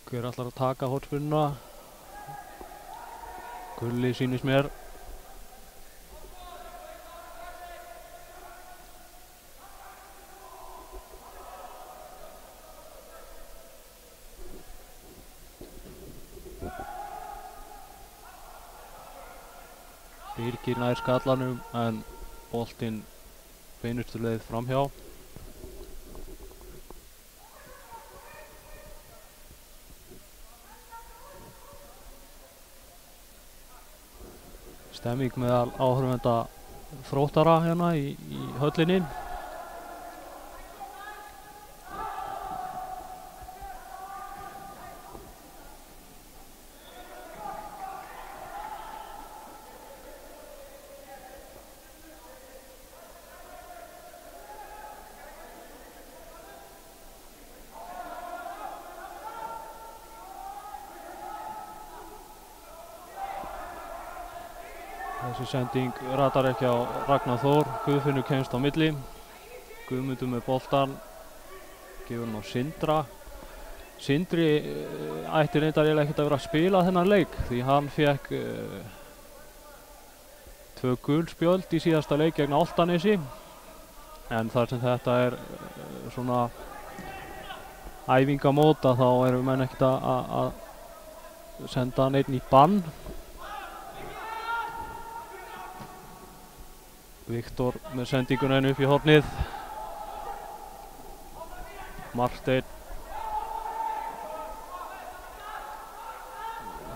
Hver ætlar að taka hornspyrnuna? Gulli sýnist mér. Birgir nær skallanum en boltinn beinustu leið framhjá. Stemming meðal áhorfenda Þróttara hérna í höllinni. Þessi sending ratar ekki á Ragnar Þór, Guðfinnur kemst á milli, Guðmundur með boltan, gefur hann á Sindra. Sindri ætti reyndar eiginlega ekkert að vera að spila þennan leik því hann fekk 2 gul spjöld í síðasta leik gegn Álftanesi, en þar sem þetta er svona æfingamót þá erum menn ekkert að senda hann einn í bann. Viktor með sendinguna upp í hornið. Marteinn.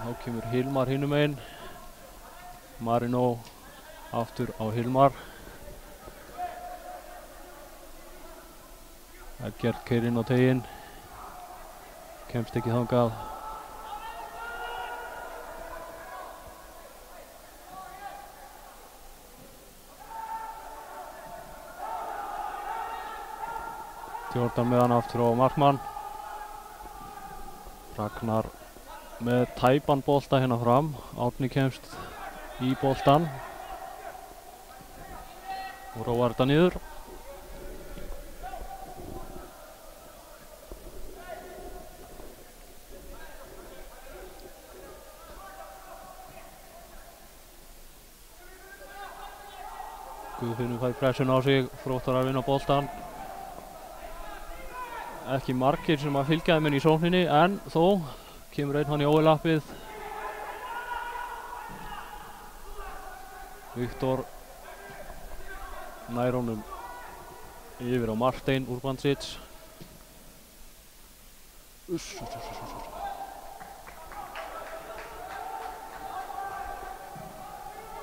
Þá kemur Hilmar hinum einn. Marino aftur á Hilmar. Eggert keyrir inn á teiginn. Kemst ekki þangað. Jordan með hann aftur á markmann. Ragnar með tæpan bolta hérna fram. Árni kemst í boltan og róar þetta niður. Guðfinnur fær pressun á sig, Þróttarar vinna boltan. Ekki margir sem að fylgja þeim inn í sókninni, en þó kemur einn hann í ólappið. Viktor nær honum yfir á Marteinn Urbancic.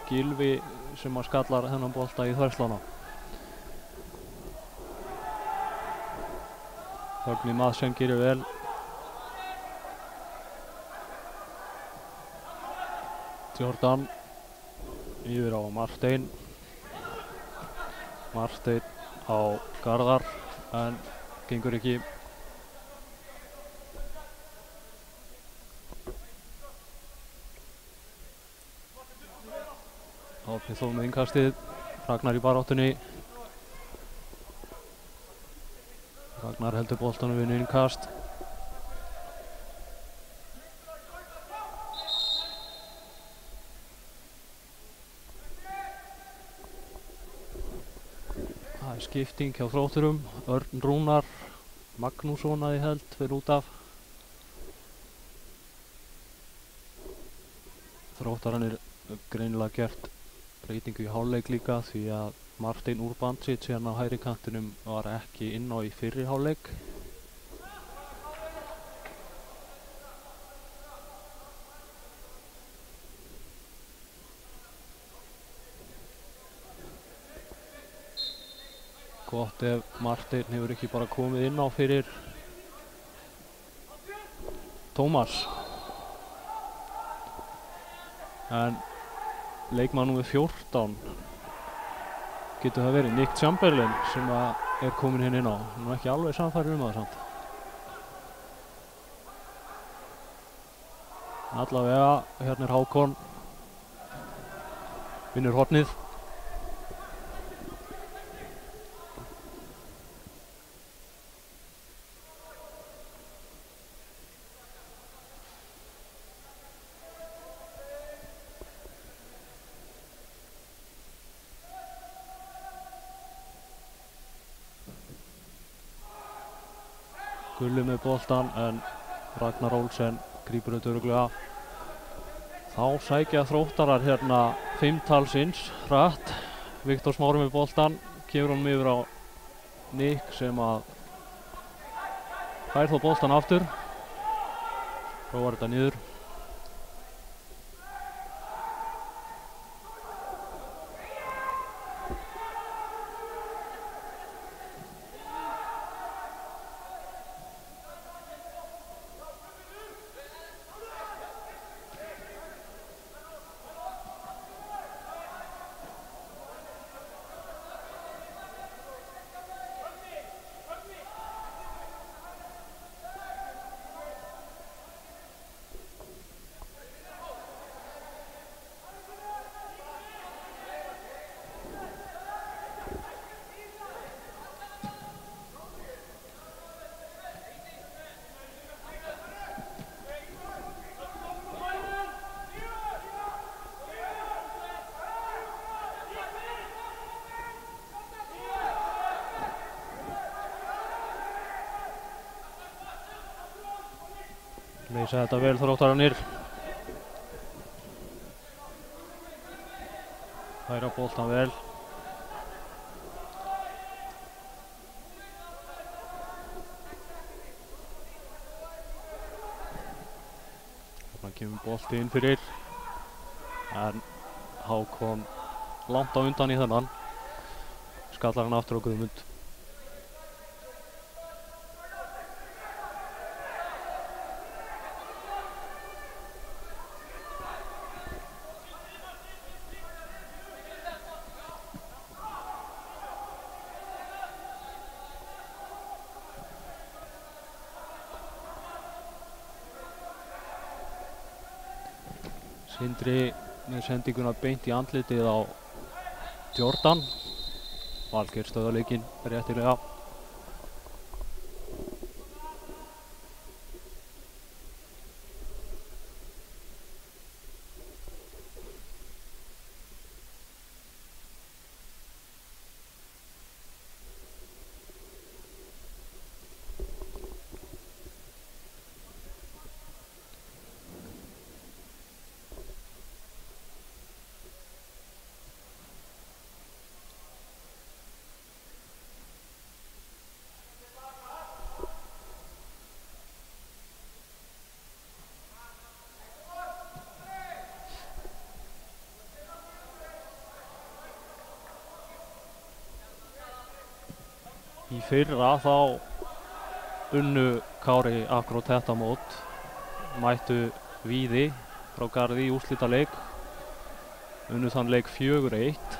Gylfi sem að skallar þennan bolta í þverslana. Högni Madsen gerir vel. Jordan yfir á Marteinn. Marteinn á Garðar en gengur ekki. Árni Þór með innkastið. Ragnar í baráttunni. Ragnar heldur boltanum við innkast. Það er skipting hjá Þrótturum. Örn Rúnar Magnússon að ég held fyrir út af. Þróttararnir greinilega gert breytingu í hálfleik líka því að Marteinn Urbancic hérna á hægri kantinum var ekki inn á í fyrri hálfleik. Gott ef Marteinn hefur ekki bara komið inn á fyrir Tómas. En leikmann númer 14 getur það verið Nick Chamberlain sem er komin hérna inn á. Nú ekki alveg samfærir það samt. Allavega, hérna er Hákon. Vinnur hornið. Gulli með boltan en Ragnar Olsen grípur þetta örugglega. Þá sækja Þróttarar hérna 5 talsins hratt. Viktor Smári með boltan, kemur honum yfir á Nick sem að fær þó boltan aftur. Prófar þetta niður. Leysa þetta vel Þróttararnir. Færa boltan vel. Þarna kemur bolti inn fyrir. En Hákon langt á undan í þennan. Skallar hann aftur á Guðmund. Sindri með sendinguna beint í andlitið á Jordan. Valgeir stöðvar leikinn réttilega. Í fyrra þá unnu Kári akkurat þetta mót, mættu Víði frá Garði í úrslitaleik, unnu þann leik 4-1,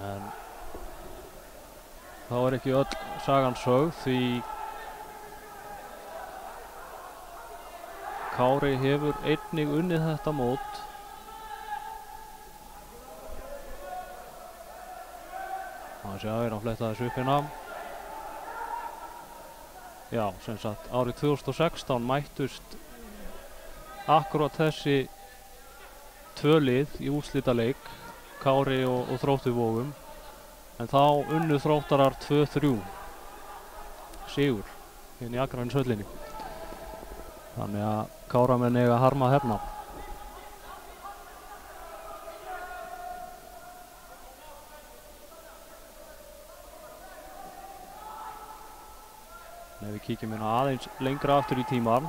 en þá er ekki öll sagan sögð því Kári hefur einnig unnið þetta mót Það sé að vera að fletta þessu upp hérna. Já, sem sagt, árið 2016 mættust akkurat þessi tvö lið í úrslitaleik, Kári og Þróttur Vogum, en þá unnu Þróttarar 2-3 sigur inn í Akraneshöllinni. Þannig að Káramenn eiga að harma hérna. Ef við kíkjum hérna aðeins lengra aftur í tíman,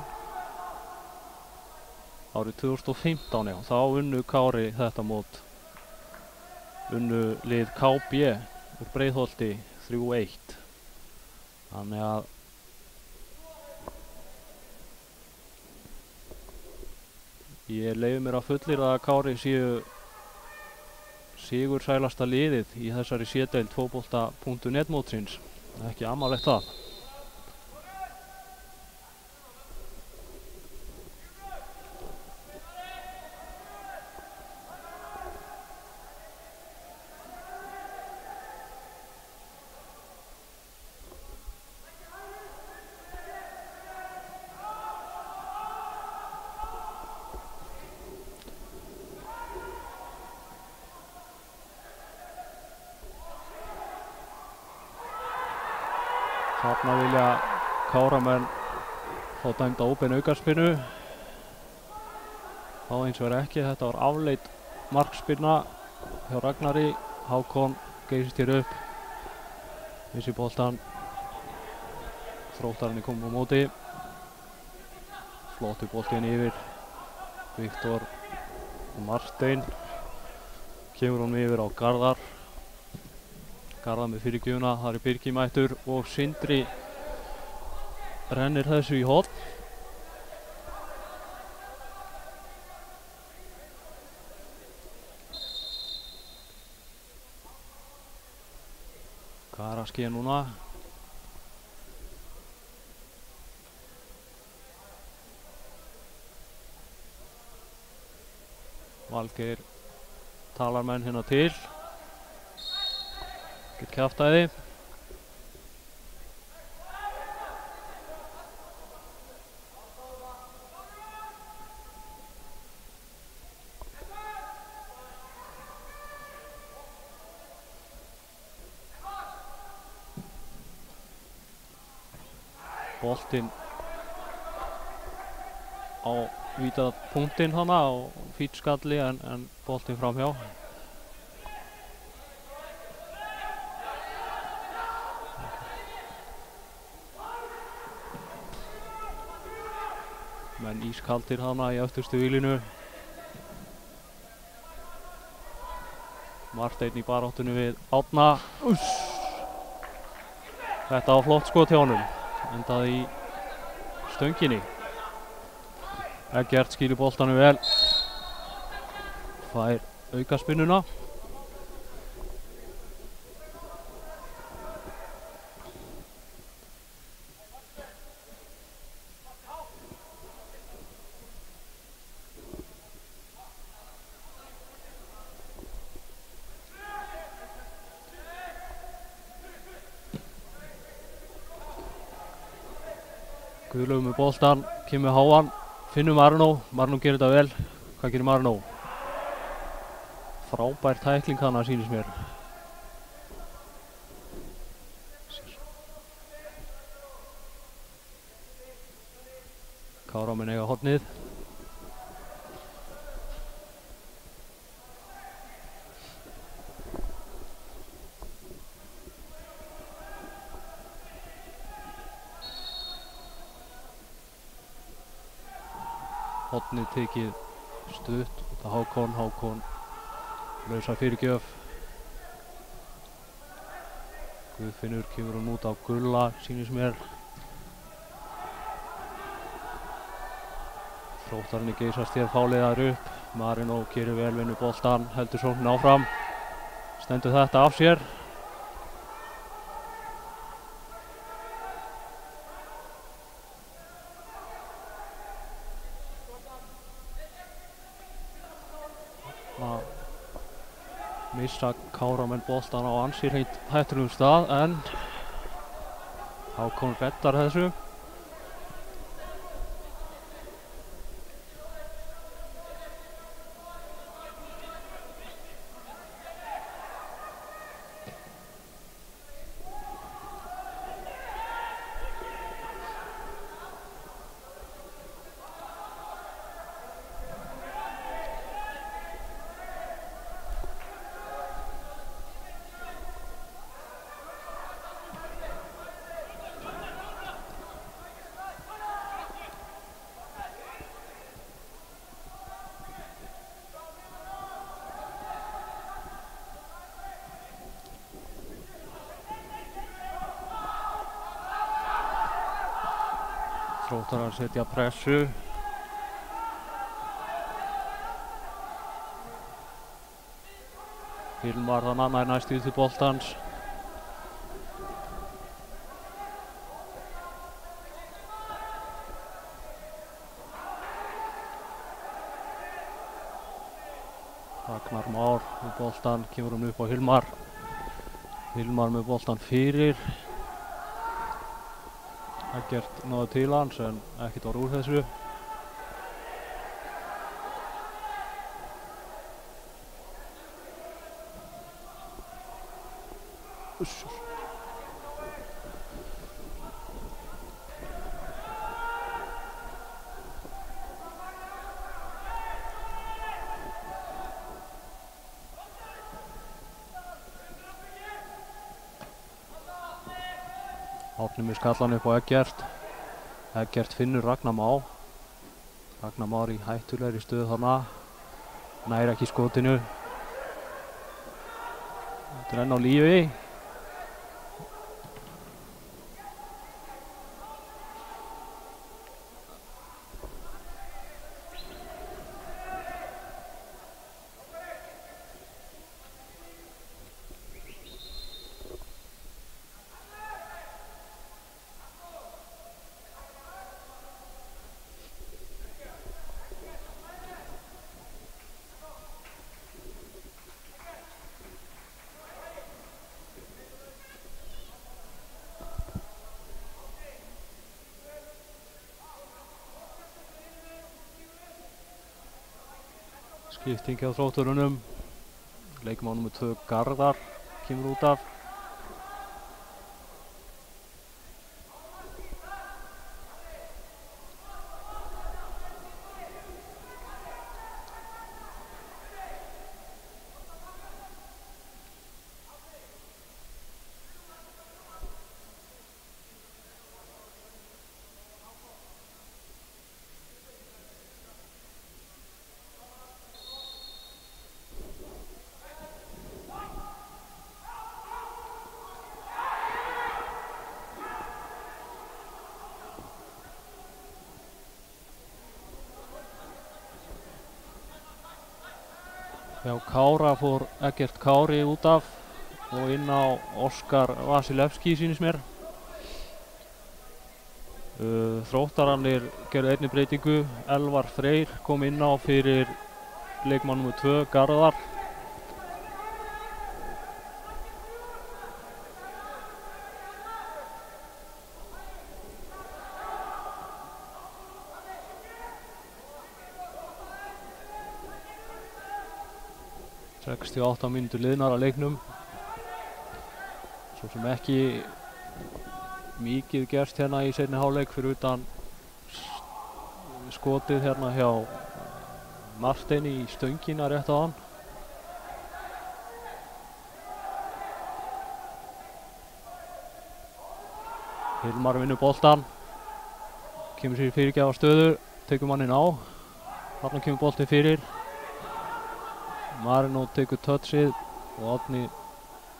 árið 2015, já, þá unnu Kári þetta mót. Unnu lið KB úr Breiðholti 3-1. Þannig að ég leyfi mér að fullyrða að Kári séu sigursælasta liðið í þessari C-deild fótbolta.net mótsins. Ekki amalegt það. Þarna vilja Káramenn fá dæmda óbein aukaspyrnu. Þá eins og ekki, þetta var afleit markspyrna hjá Ragnari. Hákon geysist hér upp, vissi boltan. Þróttararnir kom á móti. Flottur boltinn yfir Viktor Marstein. Kemur hún yfir á Garðar. Garðar með fyrirgjöfuna, þar er Birgir mættur og Sindri rennir þessu í horn. Hvað er að ske núna? Valgeir talar menn hérna til. Ekkert kjaftæði. Boltinn á vítapunktinn hana og fínn skalli en boltinn framhjá. Menn ískaldir hana í öftustu vílinu. Marteinn í baráttunni við Árna. Þetta var flott skot hjá honum. Endaði í stönginni. Eggert skýrir boltanum vel. Fær aukaspinnuna. Guðlaugur með boltan, kemur háan, finnur Marino gerir þetta vel. Hvað gerir Marino? Frábær tækling hana sýnist mér. Káramenn eiga hornið. Hornið tekið stutt út af Hákon lausa fyrirgjöf. Guðfinnur kemur hún út á Gulla sýnist mér. Þróttarinn í Geysastéð fáliðar upp. Marino gerir vel, vinnur boltan, heldur sóknin áfram. Stendur þetta af sér. Missa Káramenn boltan á ansi hættulegum stað en Hákon reddar þessu. Þróttarar setja pressu. Hilmar þann annað næst til boltans. Ragnar Már með boltan, kemur hún upp á Hilmar. Hilmar með boltan fyrir. Eggert náði til hans en ekkert var úr þessu. Árni með skallan upp á Eggert. Eggert finnur Ragnar Má. Ragnar Már í hættulegri stöðu þarna. Nær ekki skotinu. Þetta er enn á lífi. Skipting á Þrótturunum. Leikmaður númer 2 Garðar kemur út af. Hjá Kára fór Eggert Kári út af og inn á Óskar Vasilevski sýnist mér. Þróttararnir gerðu einni breytingu. Elvar Freyr kom inn á fyrir leikmann nr. 2 Garðar. Það 68 mínútur liðnar að leiknum. Svo sem ekki mikið gerst hérna í seinni hálfleik fyrir utan skotið hérna hjá Marteini í stöngina rétt á hann. Hilmar vinnur boltan, kemur sér í fyrirgjafa stöðu, tekur manninn á. Þarna kemur boltinn fyrir. Marino tekur touchið og Árni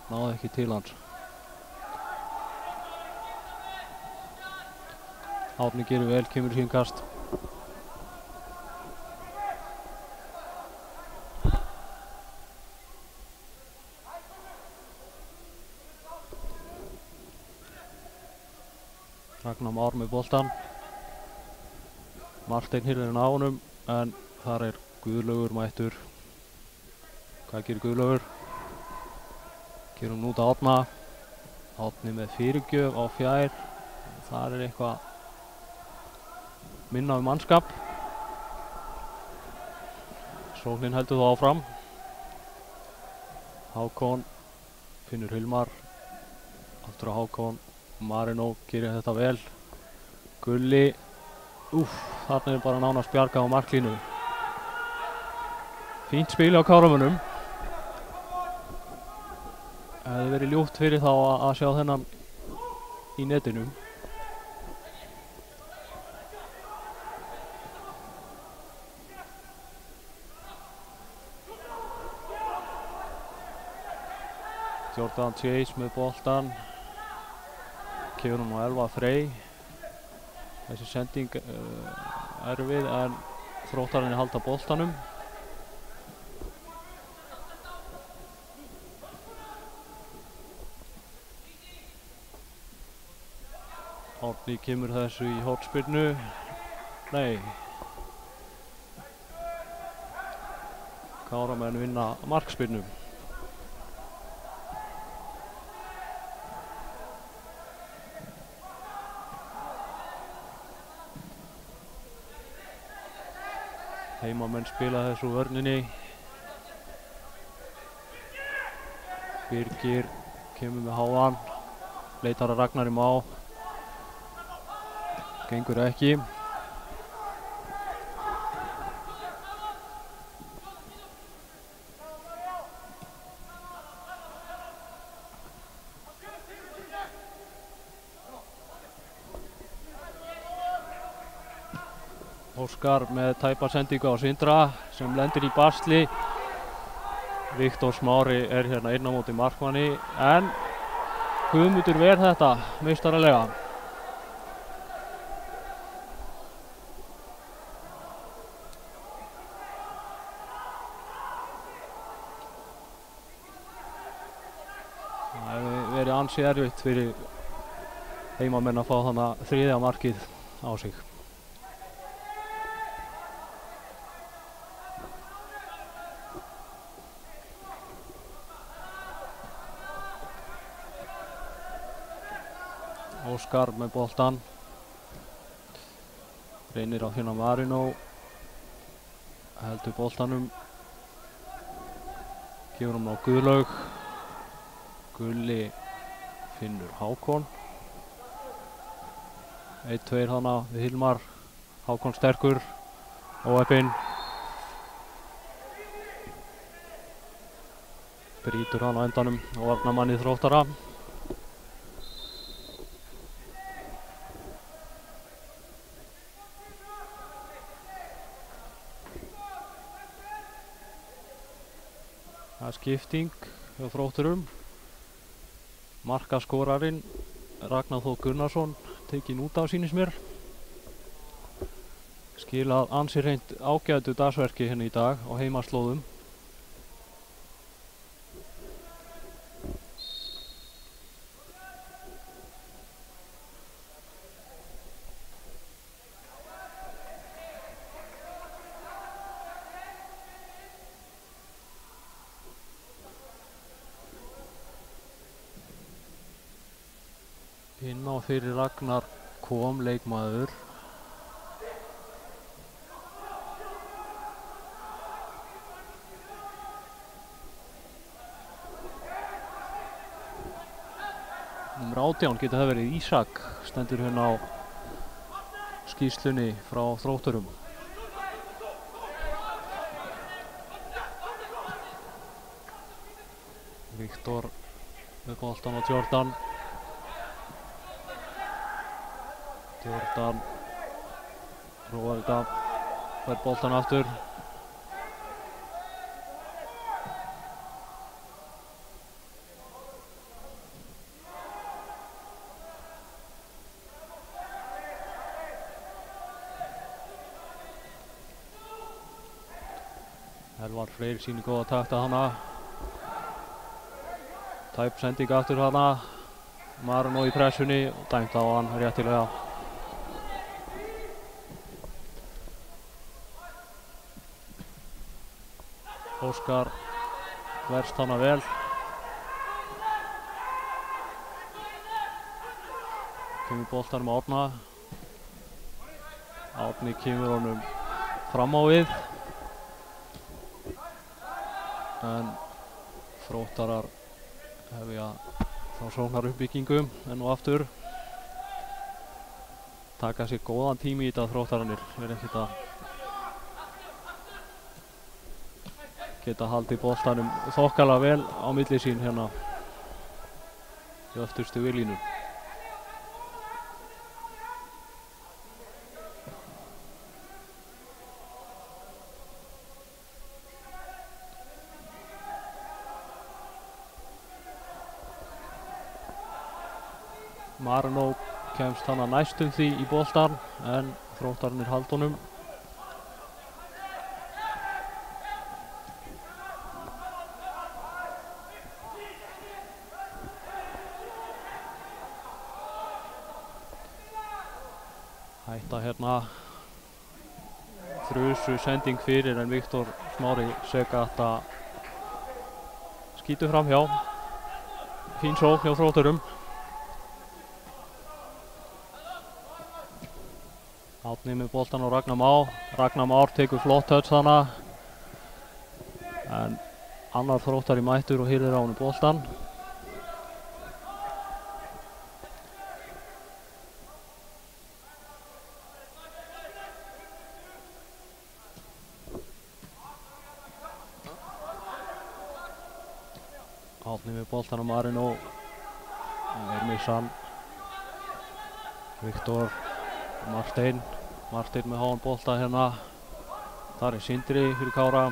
náði ekki til hans. Árni gerir vel, kemur í sín kast. Ragnar Már með boltan. Marteinn hirðir hann á honum en þar Guðlaugur mættur. Hvað gerir Guðlaugur? Gerir hún út á Árna. Árni með fyrirgjöf á fjær. Þar eitthvað minna mannskap. Sóknin heldur þó áfram. Hákon finnur Hilmar. Aftur á Hákon. Marino gerir þetta vel. Gulli. Þarna bara nánast bjargað á marklínu. Fínt spil á Káramönnum. Það hefði verið ljúft fyrir þá að sjá þennan í netinu. Jordan Chase með boltan. Kemur hún á Elva Frey. Þessi sending erfið en Þróttararnir halda boltanum. Árni kemur þessu í hornspyrnu. Nei. Káramenn vinna markspyrnu. Heimamenn spila þessu vörninni. Birgir kemur með háan. Leitar að Ragnari Má. Gengur ekki. Óskar með tæpa sendingu á Sindra sem lendir í basli. Viktor Smári hérna inn á móti markmanni en Guðmundur ver þetta meistaralega. Það hefur verið ansi erfitt fyrir heimamenn að fá þannig þriðja markið á sig. Óskar með boltan. Reynir að finna Marino. Heldur boltanum. Gefur hann á Guðlaug. Gulli finnur Hákon. 1-2 hana við Hilmar. Hákon sterkur. Óheppinn. Brýtur hann á endanum og varnar manni Þróttara. Það skipting hjá Þrótturum. Markaskorarinn Ragnar Þór Gunnarsson tekinn út af sýnist mér. Skilað ansi hreint ágætu dagsverki hérna í dag á heimaslóðum. Inn á fyrir Ragnar kom leikmaður. Númer 18 getur það verið Ísak, stendur hérna á skýrslunni frá Þrótturum. Viktor með boltan á Jordan. Jordan prófar þetta, fær boltan aftur. Elvar Freyr sýnir góða takta hana. Tæp sending aftur hana. Marino í pressunni og dæmt á hann réttilega. Óskar verst hana vel. Kemur boltanum á Árna. Árni kemur honum fram á við. En Þróttarar hefja þá sóknar uppbyggingu enn og aftur. Taka sér góðan tími í þetta Þróttararnir. Verið ekkert að geta haldið boltanum þokkalega vel á milli sín hérna í öftustu viðlínu. Marino kemst hana næstum því í boltan en Þróttararnir halda honum. Hætta hérna þrusu sending fyrir en Viktor Smári Segata skýtur fram hjá. Fín sókn hjá Þrótturum. Árni með boltan á Ragnar Má. Ragnar Már tekur flott touch þarna. En annar Þróttari mættur og hirðir á honum boltan. Árni með boltan á Marino. missa hann. Viktor Marteinn með háan bolta hérna. Þar er Sindri fyrir Kára.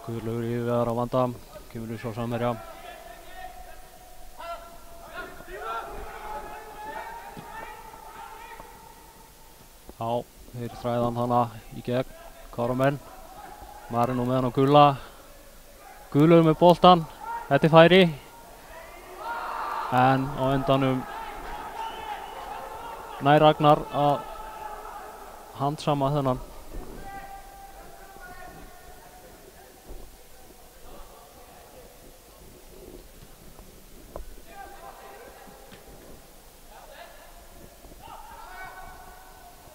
Guðlaugur yfirvegar á vanda, kemur upp á samherja. Já, þeir þræðan hana í gegn, Káramenn. Marino með hann á Gulla. Guðlaugur með boltan, þetta er færi. En á endanum nær Ragnar að handsama þennan.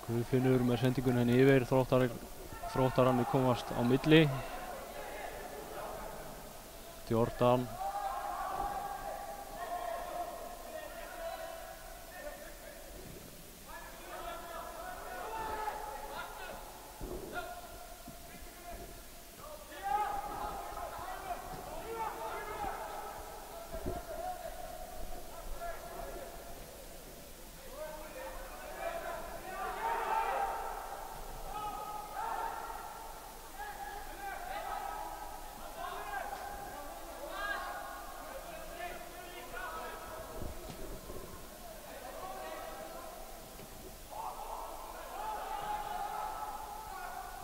Guðfinnur með sendingun henni yfir, Þróttararnir komast á milli. Jordan.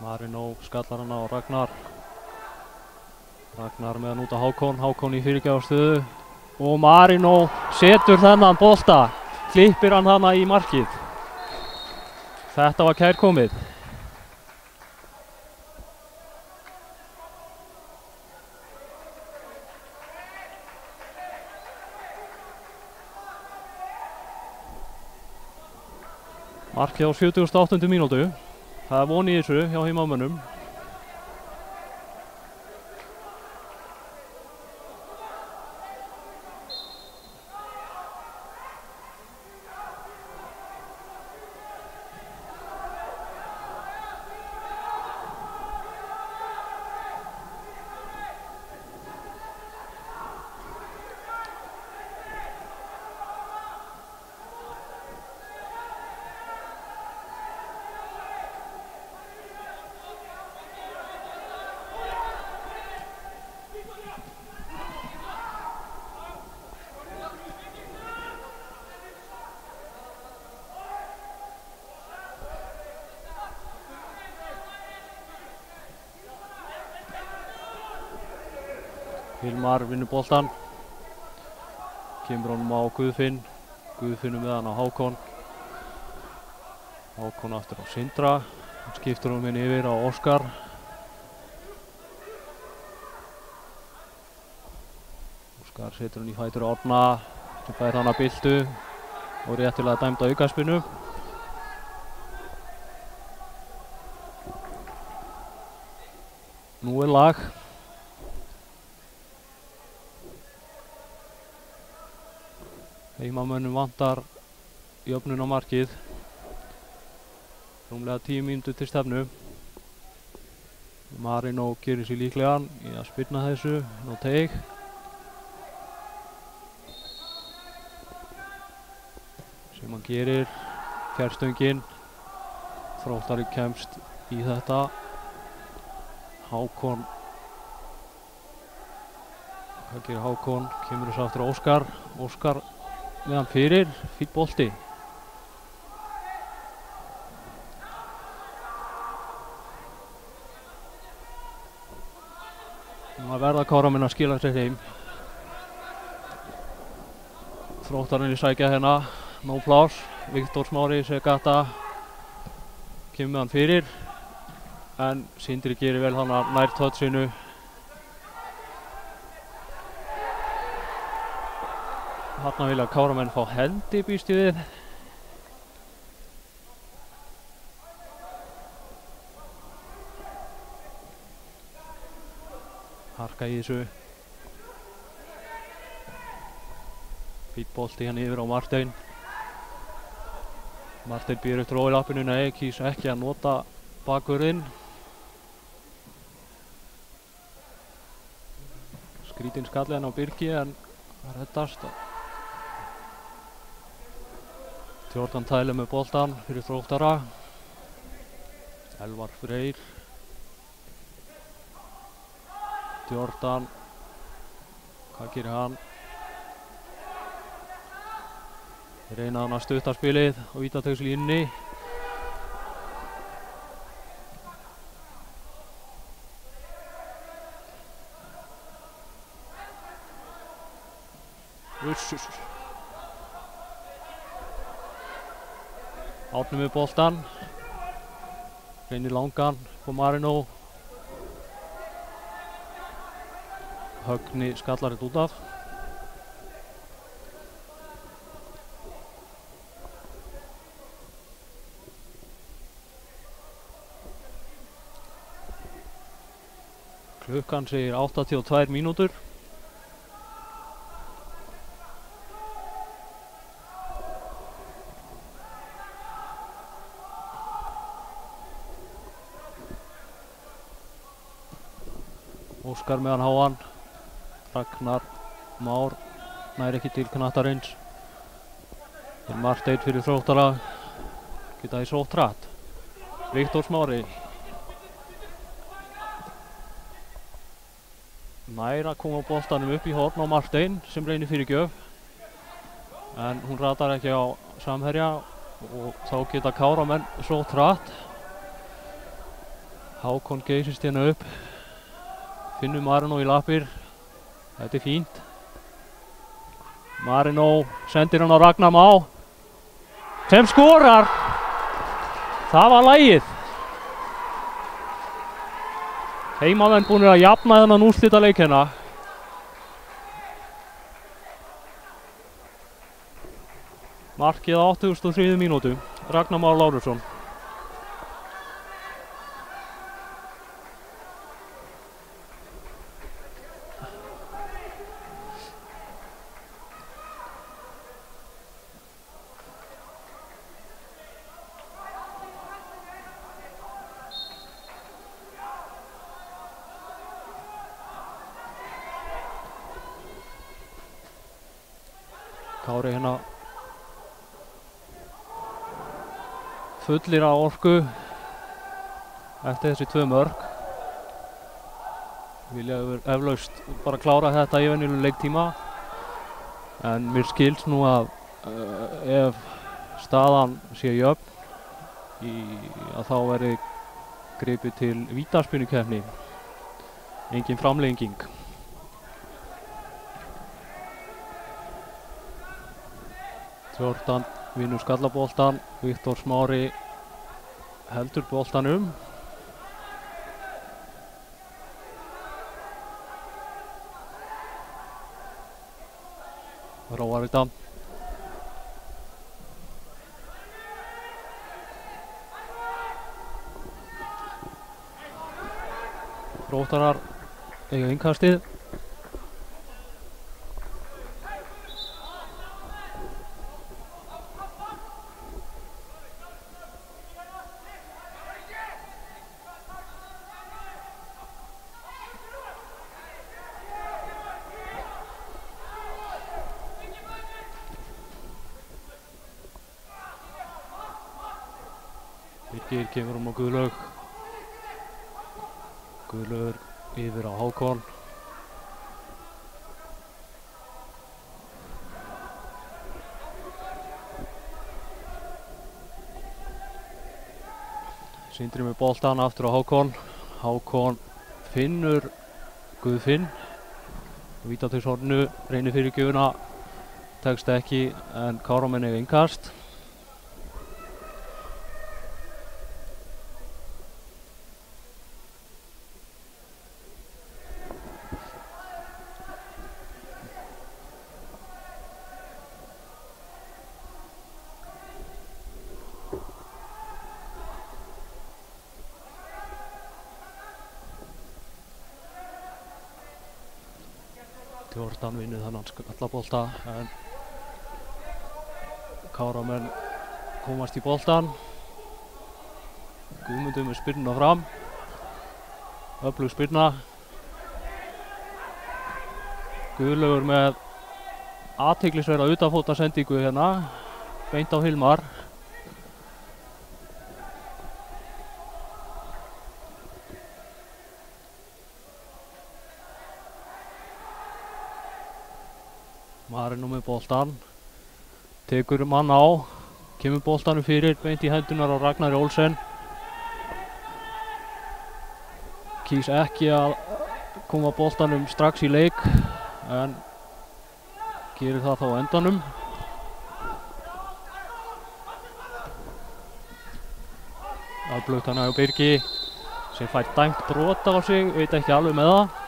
Marino skallar hana á Ragnar. Ragnar með hann út á Hákon, Hákon í fyrirgjáðarstöðu. Og Marino setur þennan bolta, klippir hann hana í markið. Þetta var kærkomið. Markið á 78. mínútu. Það er von í þessu hjá heimamönnum. Hilmar vinnur boltan. Kemur honum á Guðfinn. Guðfinnur með hann á Hákon. Hákon aftur á Sindra. Hann skiptur honum inn yfir á Óskar. Óskar setur hann í fætur Árna sem fær hann að Byltu og réttilega dæmda aukaspinnu. Nú er lag. Heimamönnum vantar jöfnunarmarkið. Rúmlega 10 mínútur til stefnu. Marino gerir sig líklegan í að spyrna þessu inn á teig. Sem hann gerir. Fjárstöngin. Þróttari kemst í þetta. Hákon. Hvað gerir Hákon? Kemur þessu aftur á Óskar. Óskar með hann fyrir, fínn bolti. Nú verða Káramenn að skila sér heim. Þróttarinn í sækja hérna, no pláss. Viktor Smári, Segata, kemur með hann fyrir. En Sindri gerir vel hann að nær touchinu. Þarna vilja Káramenn fá hendi býst ég við. Harka í þessu. Fínn bolti hann yfir á Martein. Martein býður eftir óilappinu, nei, kýs ekki að nota bakvörðinn. Skrítinn skalli hann á Birgi en það reddast. Jordan Tæle með boltan fyrir Þróttara. Elvar Freyr. Jordan. Hvað gerir hann? Reyna hann að stutta spilið á vítateigslínunni. Árni með boltan. Reynir langan på Marino. Högni skallar þetta út af. Klukkan segir 82 mínútur. Óskar með hann háan. Ragnar Már nær ekki til knattarins. Marteinn fyrir Þróttara. Geta í sótt hratt. Viktor Smári. Nær að koma boltanum upp í horn á Marteinn sem reynir fyrir gjöf. En hún ratar ekki á samherja og þá geta Káramenn sótt hratt. Hákon geysist hérna upp. Finnur Marino í lappir. Þetta er fínt. Marino sendir hann á Ragnar Má sem skorar. Það var lagið. Heimamenn búnir að jafna þennan úrslitaleik hérna. Markið á 83. mínútu. Ragnar Már Lárusson. Kári hérna fullir af orku eftir þessi 2 mörk. Vilja eflaust bara klára þetta í venjulegum leiktíma, en mér skilst nú að ef staðan sé jöfn að þá verði gripið til vítaspyrnukeppni, engin framlenging. Jordan vinnur skallaboltan, Viktor Smári heldur boltanum. Róar þetta. Rótarar eiga innkastið. Birgir kemur á Guðlaug. Guðlaugur yfir á Hákon. Sindri með boltan aftur á Hákon. Hákon finnur Guðfinn. Vítateigshorninu reynir fyrir gjöfuna. Tekst ekki, en Káramenn eiga innkast. Jordan vinnur þannan skallabolta, en Káramenn komast í boltan. Guðmundur með spyrnuna fram. Öflug spyrna. Guðlaugur með athyglisverða utanfóta sendingu hérna, beint á Hilmar. Maður er nú með boltan, tekur mann á, kemur boltanum fyrir, beint í hendunar á Ragnari Olsen. Kýs ekki að koma boltanum strax í leik, en gerir það þá á endanum. Afblökt hann á Birgi, sem fær dæmt brot á sig, veit ekki alveg með það.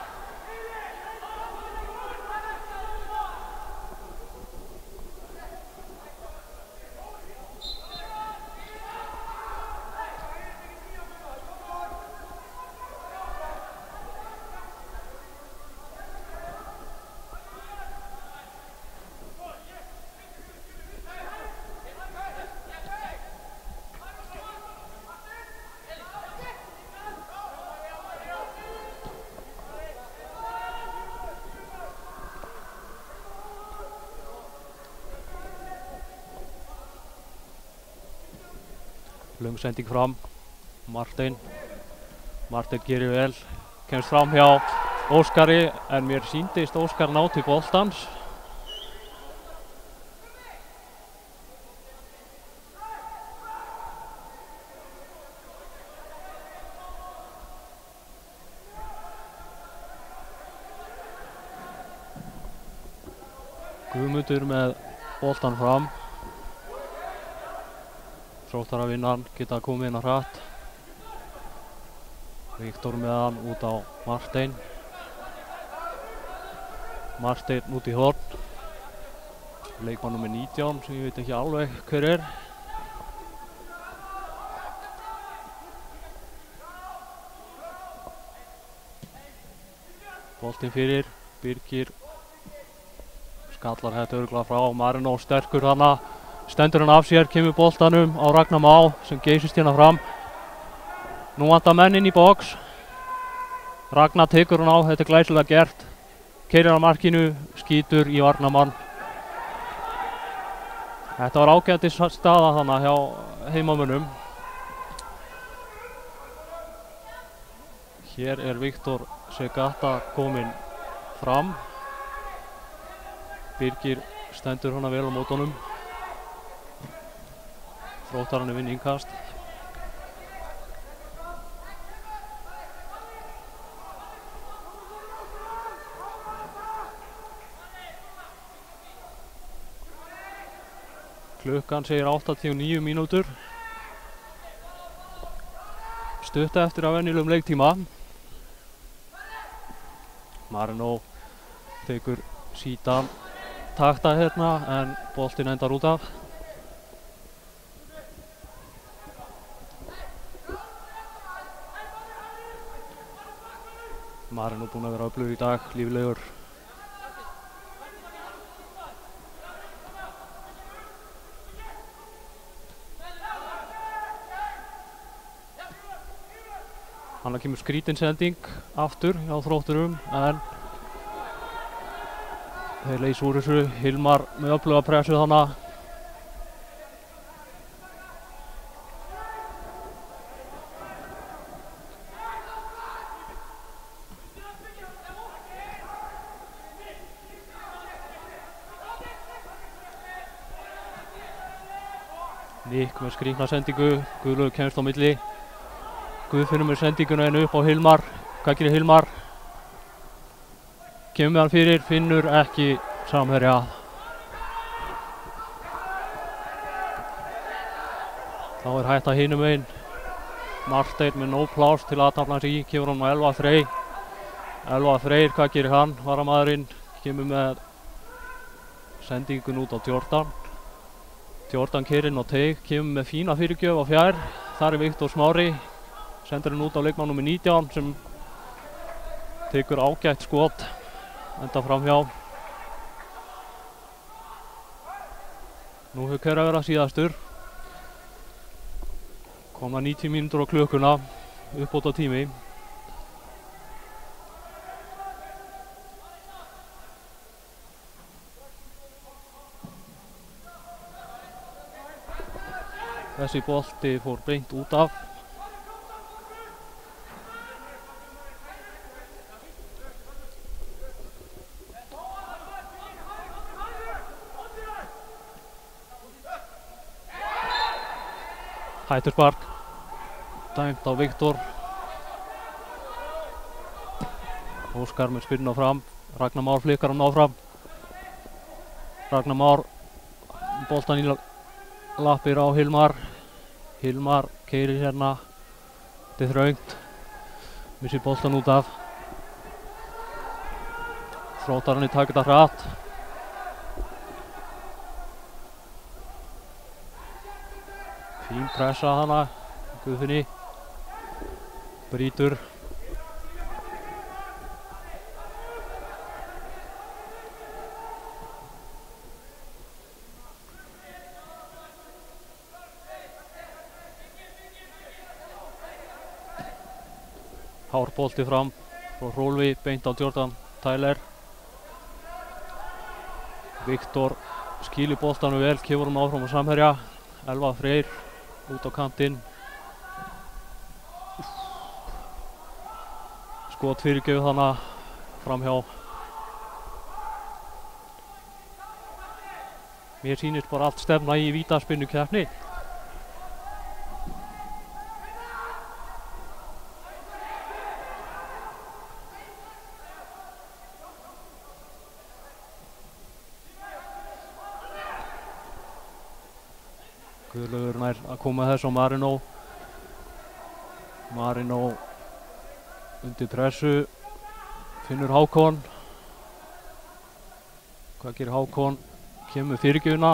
Löng sending fram, Marteinn gerir vel, kemst fram hjá Óskari, en mér sýndist Óskar ná til boltans. Guðmundur með boltan fram. Þróttaravinnan geta komið inn á hratt. Viktor með hann út á Marteinn. Marteinn út í horn. Leikmann nummer 19 sem ég veit ekki alveg hver er. boltinn fyrir, Birgir skallar þetta örugglega frá, Marino sterkur þarna, stendur hann af sér, kemur boltanum á Ragnar Má sem geysist hérna fram. Nú vantar menn inn í box, Ragnar tekur hann á, þetta er glæsilega gert, keyrir á markinu, skýtur í varnarmann. Þetta var ágætis staða þarna hjá heimamönnum. Hér er Viktor Segata kominn fram. Birgir stendur hana vel á mótunum. Þróttararnir vinna innkast. Klukkan segir 89 mínútur. Stutta eftir af venjulegum leiktíma. Marino tekur síðan takta hérna en boltinn endar út af. Marino búinn að vera öflugur í dag, líflegur. Þannig kemur skrítin sending aftur hjá Þrótturum en þeir leysa úr þessu. Hilmar með öfluga pressu þarna. Nick með skrýtna sendingu, Guðlaugur kemst á milli. Guðfinnur með sendinguna henni upp á Hilmar. Hvað gerir Hilmar? Kemur með hann fyrir, finnur ekki samherja. Þá er hætta hinum einn. Marteinn með nóg pláss til að aðtapna sig í, kemur hann á Elva Freyr. Elva Freyr, hvað gerir hann? Varamaðurinn kemur með sendingun út á Jordan. Jordan keyrir inn á teig, kemur með fína fyrirgjöf á fjær. Þar er Viktor Smári. Sendur hann út á leikmann nr. 19 sem tekur ágætt skot, enda framhjá. Nú hefur hver að vera síðastur. Koma 90 mínútur á klukkuna, uppbót á tími. Þessi bolti fór beint út af. Hætturspark, dæmt á Viktor. Óskar með spyrnu fram, Ragnar Már flikkar hann áfram. Ragnar Már, boltan í lappir á Hilmar. Hilmar keyrir hérna, þetta er þröngt, missir boltan út af. Þróttararnir taka þetta hratt. Fín pressa hana, Guðfinni, brýtur. Hár bolti fram frá Hrólfi, beint á Jordan Tyler. Viktor skýlir boltanum vel, kemur hann áfram á samherja. Elva Freyr út á kantinn. Skot fyrirgjöf þarna framhjá. Mér sýnist bara allt stefna í vítaspyrnukeppni. Guðlaugur nær að koma þess á Marino. Marino undir pressu, finnur Hákon. Hvað gerir Hákon? Kemur fyrirgjöfuna.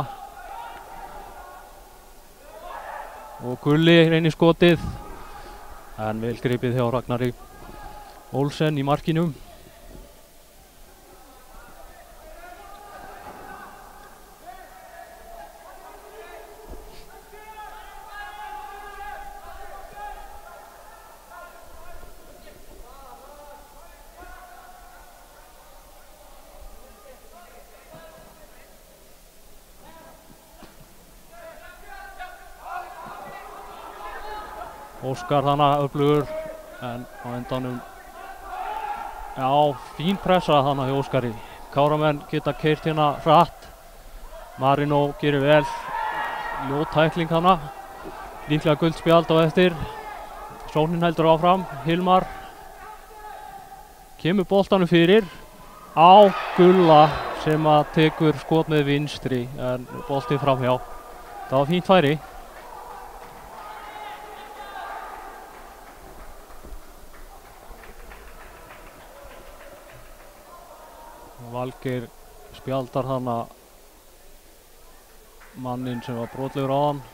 Og Gulli reynir skotið. En vel gripið hjá Ragnari Olsen í markinu. Óskar þannig öflugur en á endanum já, fín pressa þannig hjá Óskari. Káramenn geta keyrt hérna hratt. Marino gerir vel, ljót tækling hana, líklega gult spjald á eftir. Sóknin heldur áfram, Hilmar kemur boltanum fyrir á Gulla sem að tekur skot með vinstri en boltinn framhjá. Það var fínt færi. Valgeir spjaldar hana mannin sem var brotlegur á hann.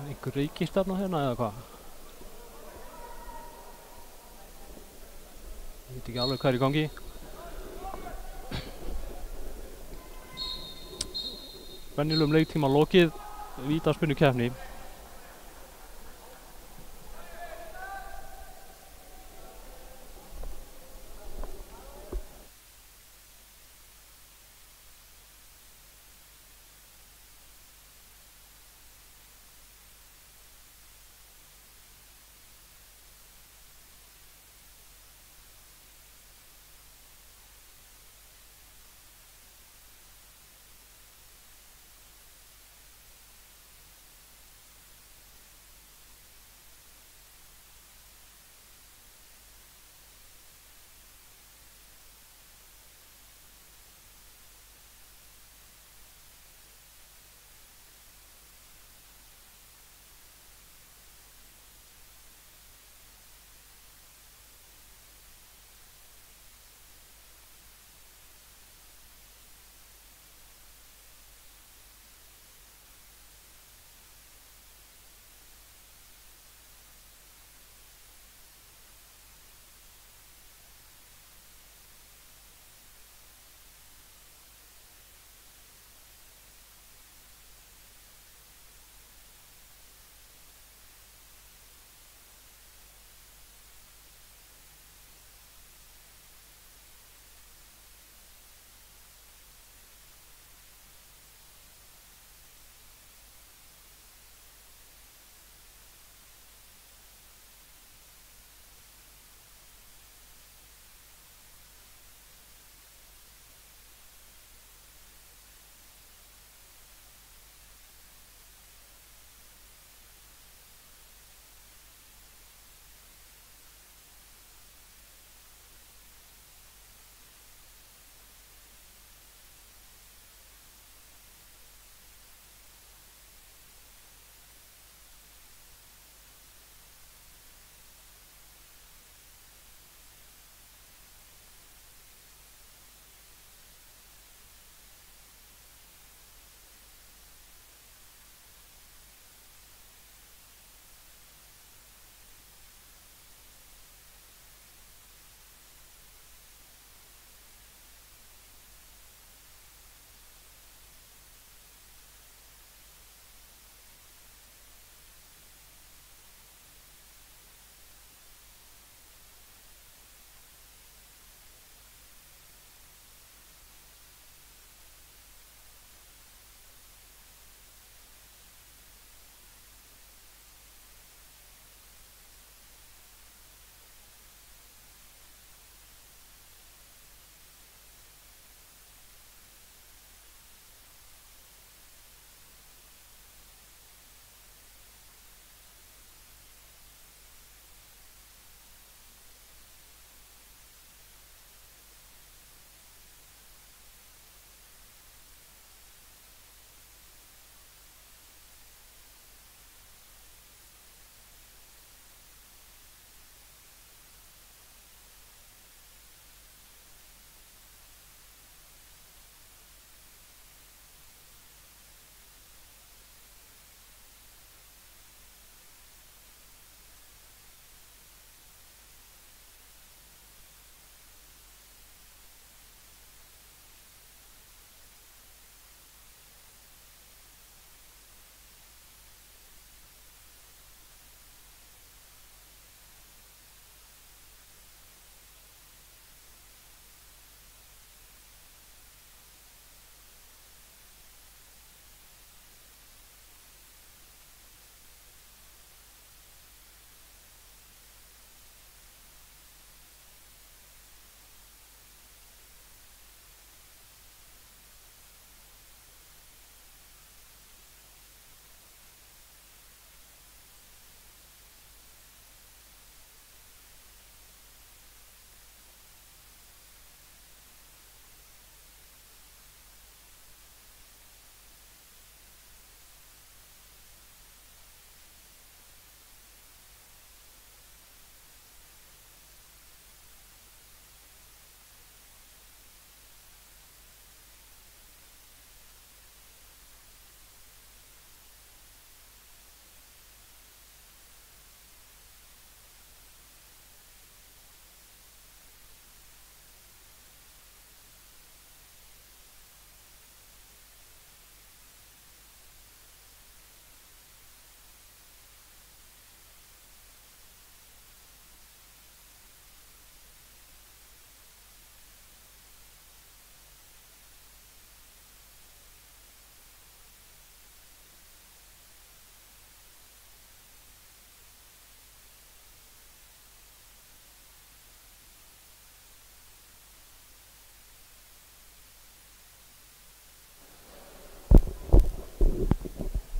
Einhver reykistefna hérna eða hvað? Ég veit ekki alveg hvað er í gangi. Venjulegum leiktíma lokið, vítaspunnukeppni.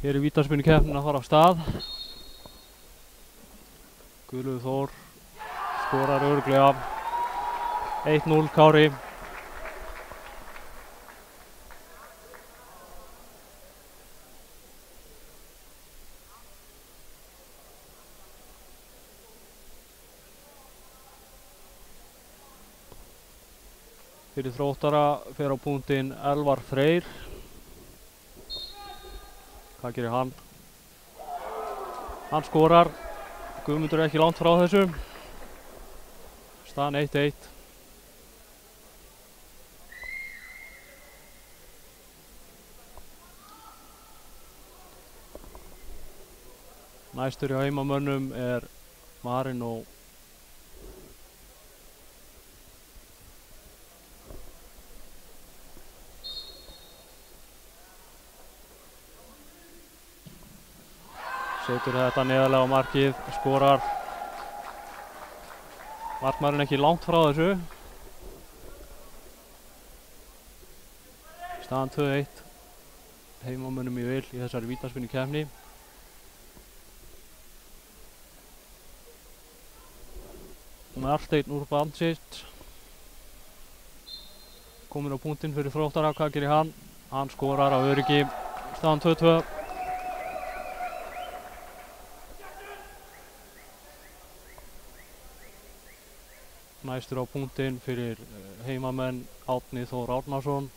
Hér er vítaspyrnukeppnin að fara af stað. Guðlaugur Þór skorar örugglega. 1-0 Kári. Fyrir Þróttara fer á punktinn Elvar Freyr. Hvað gerir hann? Hann skorar. Guðmundur er ekki langt frá þessu. Staðan 1-1. Næstur hjá heimamönnum er Marino. Setur þetta neðarlega á markið, skorar. Markmaðurinn ekki langt frá þessu. Staðan 2-1. Heimamönnum í vil í þessari vítaspyrnukeppni. Marteinn Urbančić kominn á punktinn fyrir Þróttara. Hvað gerir hann? Hann skorar á öryggi. Staðan 2-2. Næstur á punktinn fyrir heimamenn Árni Þór Árnason.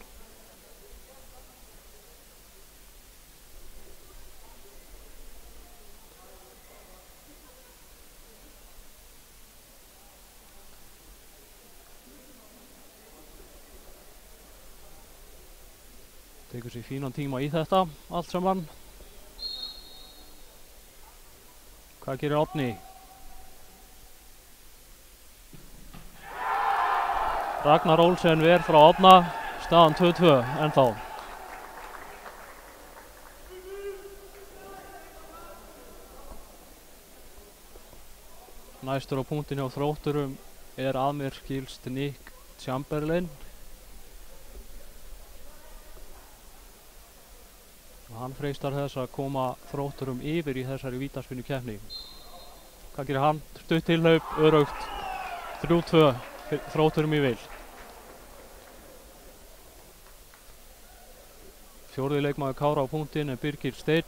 Tekur sér fínan tíma í þetta allt saman. Hvað gerir Árni? Ragnar Olsen ver frá Árna. Staðan 2-2 ennþá. Næstur á punktinn hjá Þrótturum er að mér skilst Nick Chamberlain. Hann freistar þess að koma Þrótturum yfir í þessari vítaspyrnukeppni. Hvað gerir hann? Stutt tilhlaup, öruggt. 3-2 Þrótturum í vil. Fjórði leikmaður Kára á punktinn er Birgir Steinn.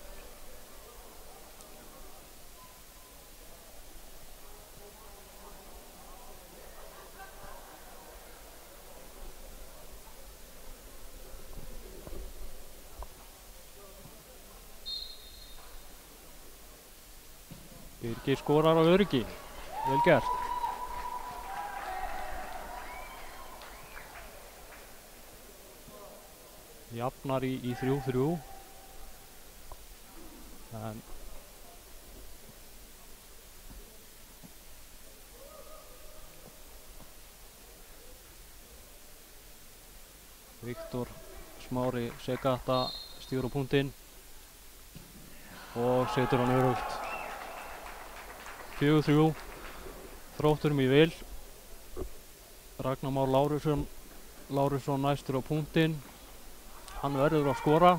Birgir skorar á öryggi. Vel gert. Jafnar í 3-3. En Viktor Smári Segata stígur á punktinn og setur hann örugt. 4-3 Þrótturum í vil. Ragnar Már Lárusson næstur á punktinn. Hann verður að skora.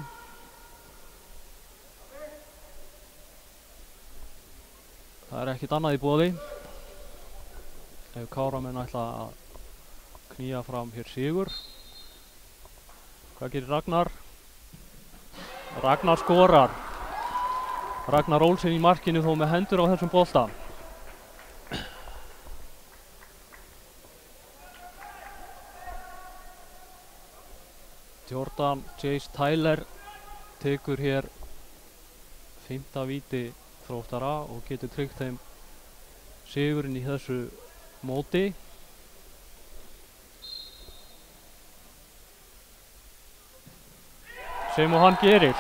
Það er ekkert annað í boði. Ef Káramenn ætla að knýja fram hér sigur. Hvað gerir Ragnar? Ragnar skorar. Ragnar Olsen í markinu þó með hendur á þessum bolta. Jordan Chase Tyler tekur hér 5. víti Þróttara og getur tryggt þeim sigurinn í þessu móti. Sem og hann gerir.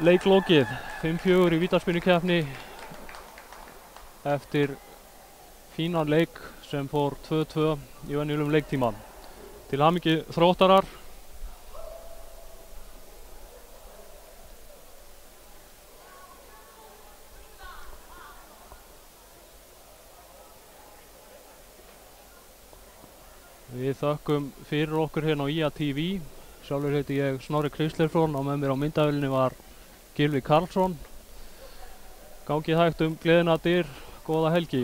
Leiklokið 5-4 í vítaspyrnukeppni eftir fínan leik sem fór 2-2 í venjulegum leiktíma. Til hamingju Þróttarar. Við þökkum fyrir okkur hérna á IA TV. Sjálfur heiti ég Snorri Kristleifsson og með mér á myndavélinni var Gylfi Karlsson. Gangið hægt gleðina dyr, góða helgi.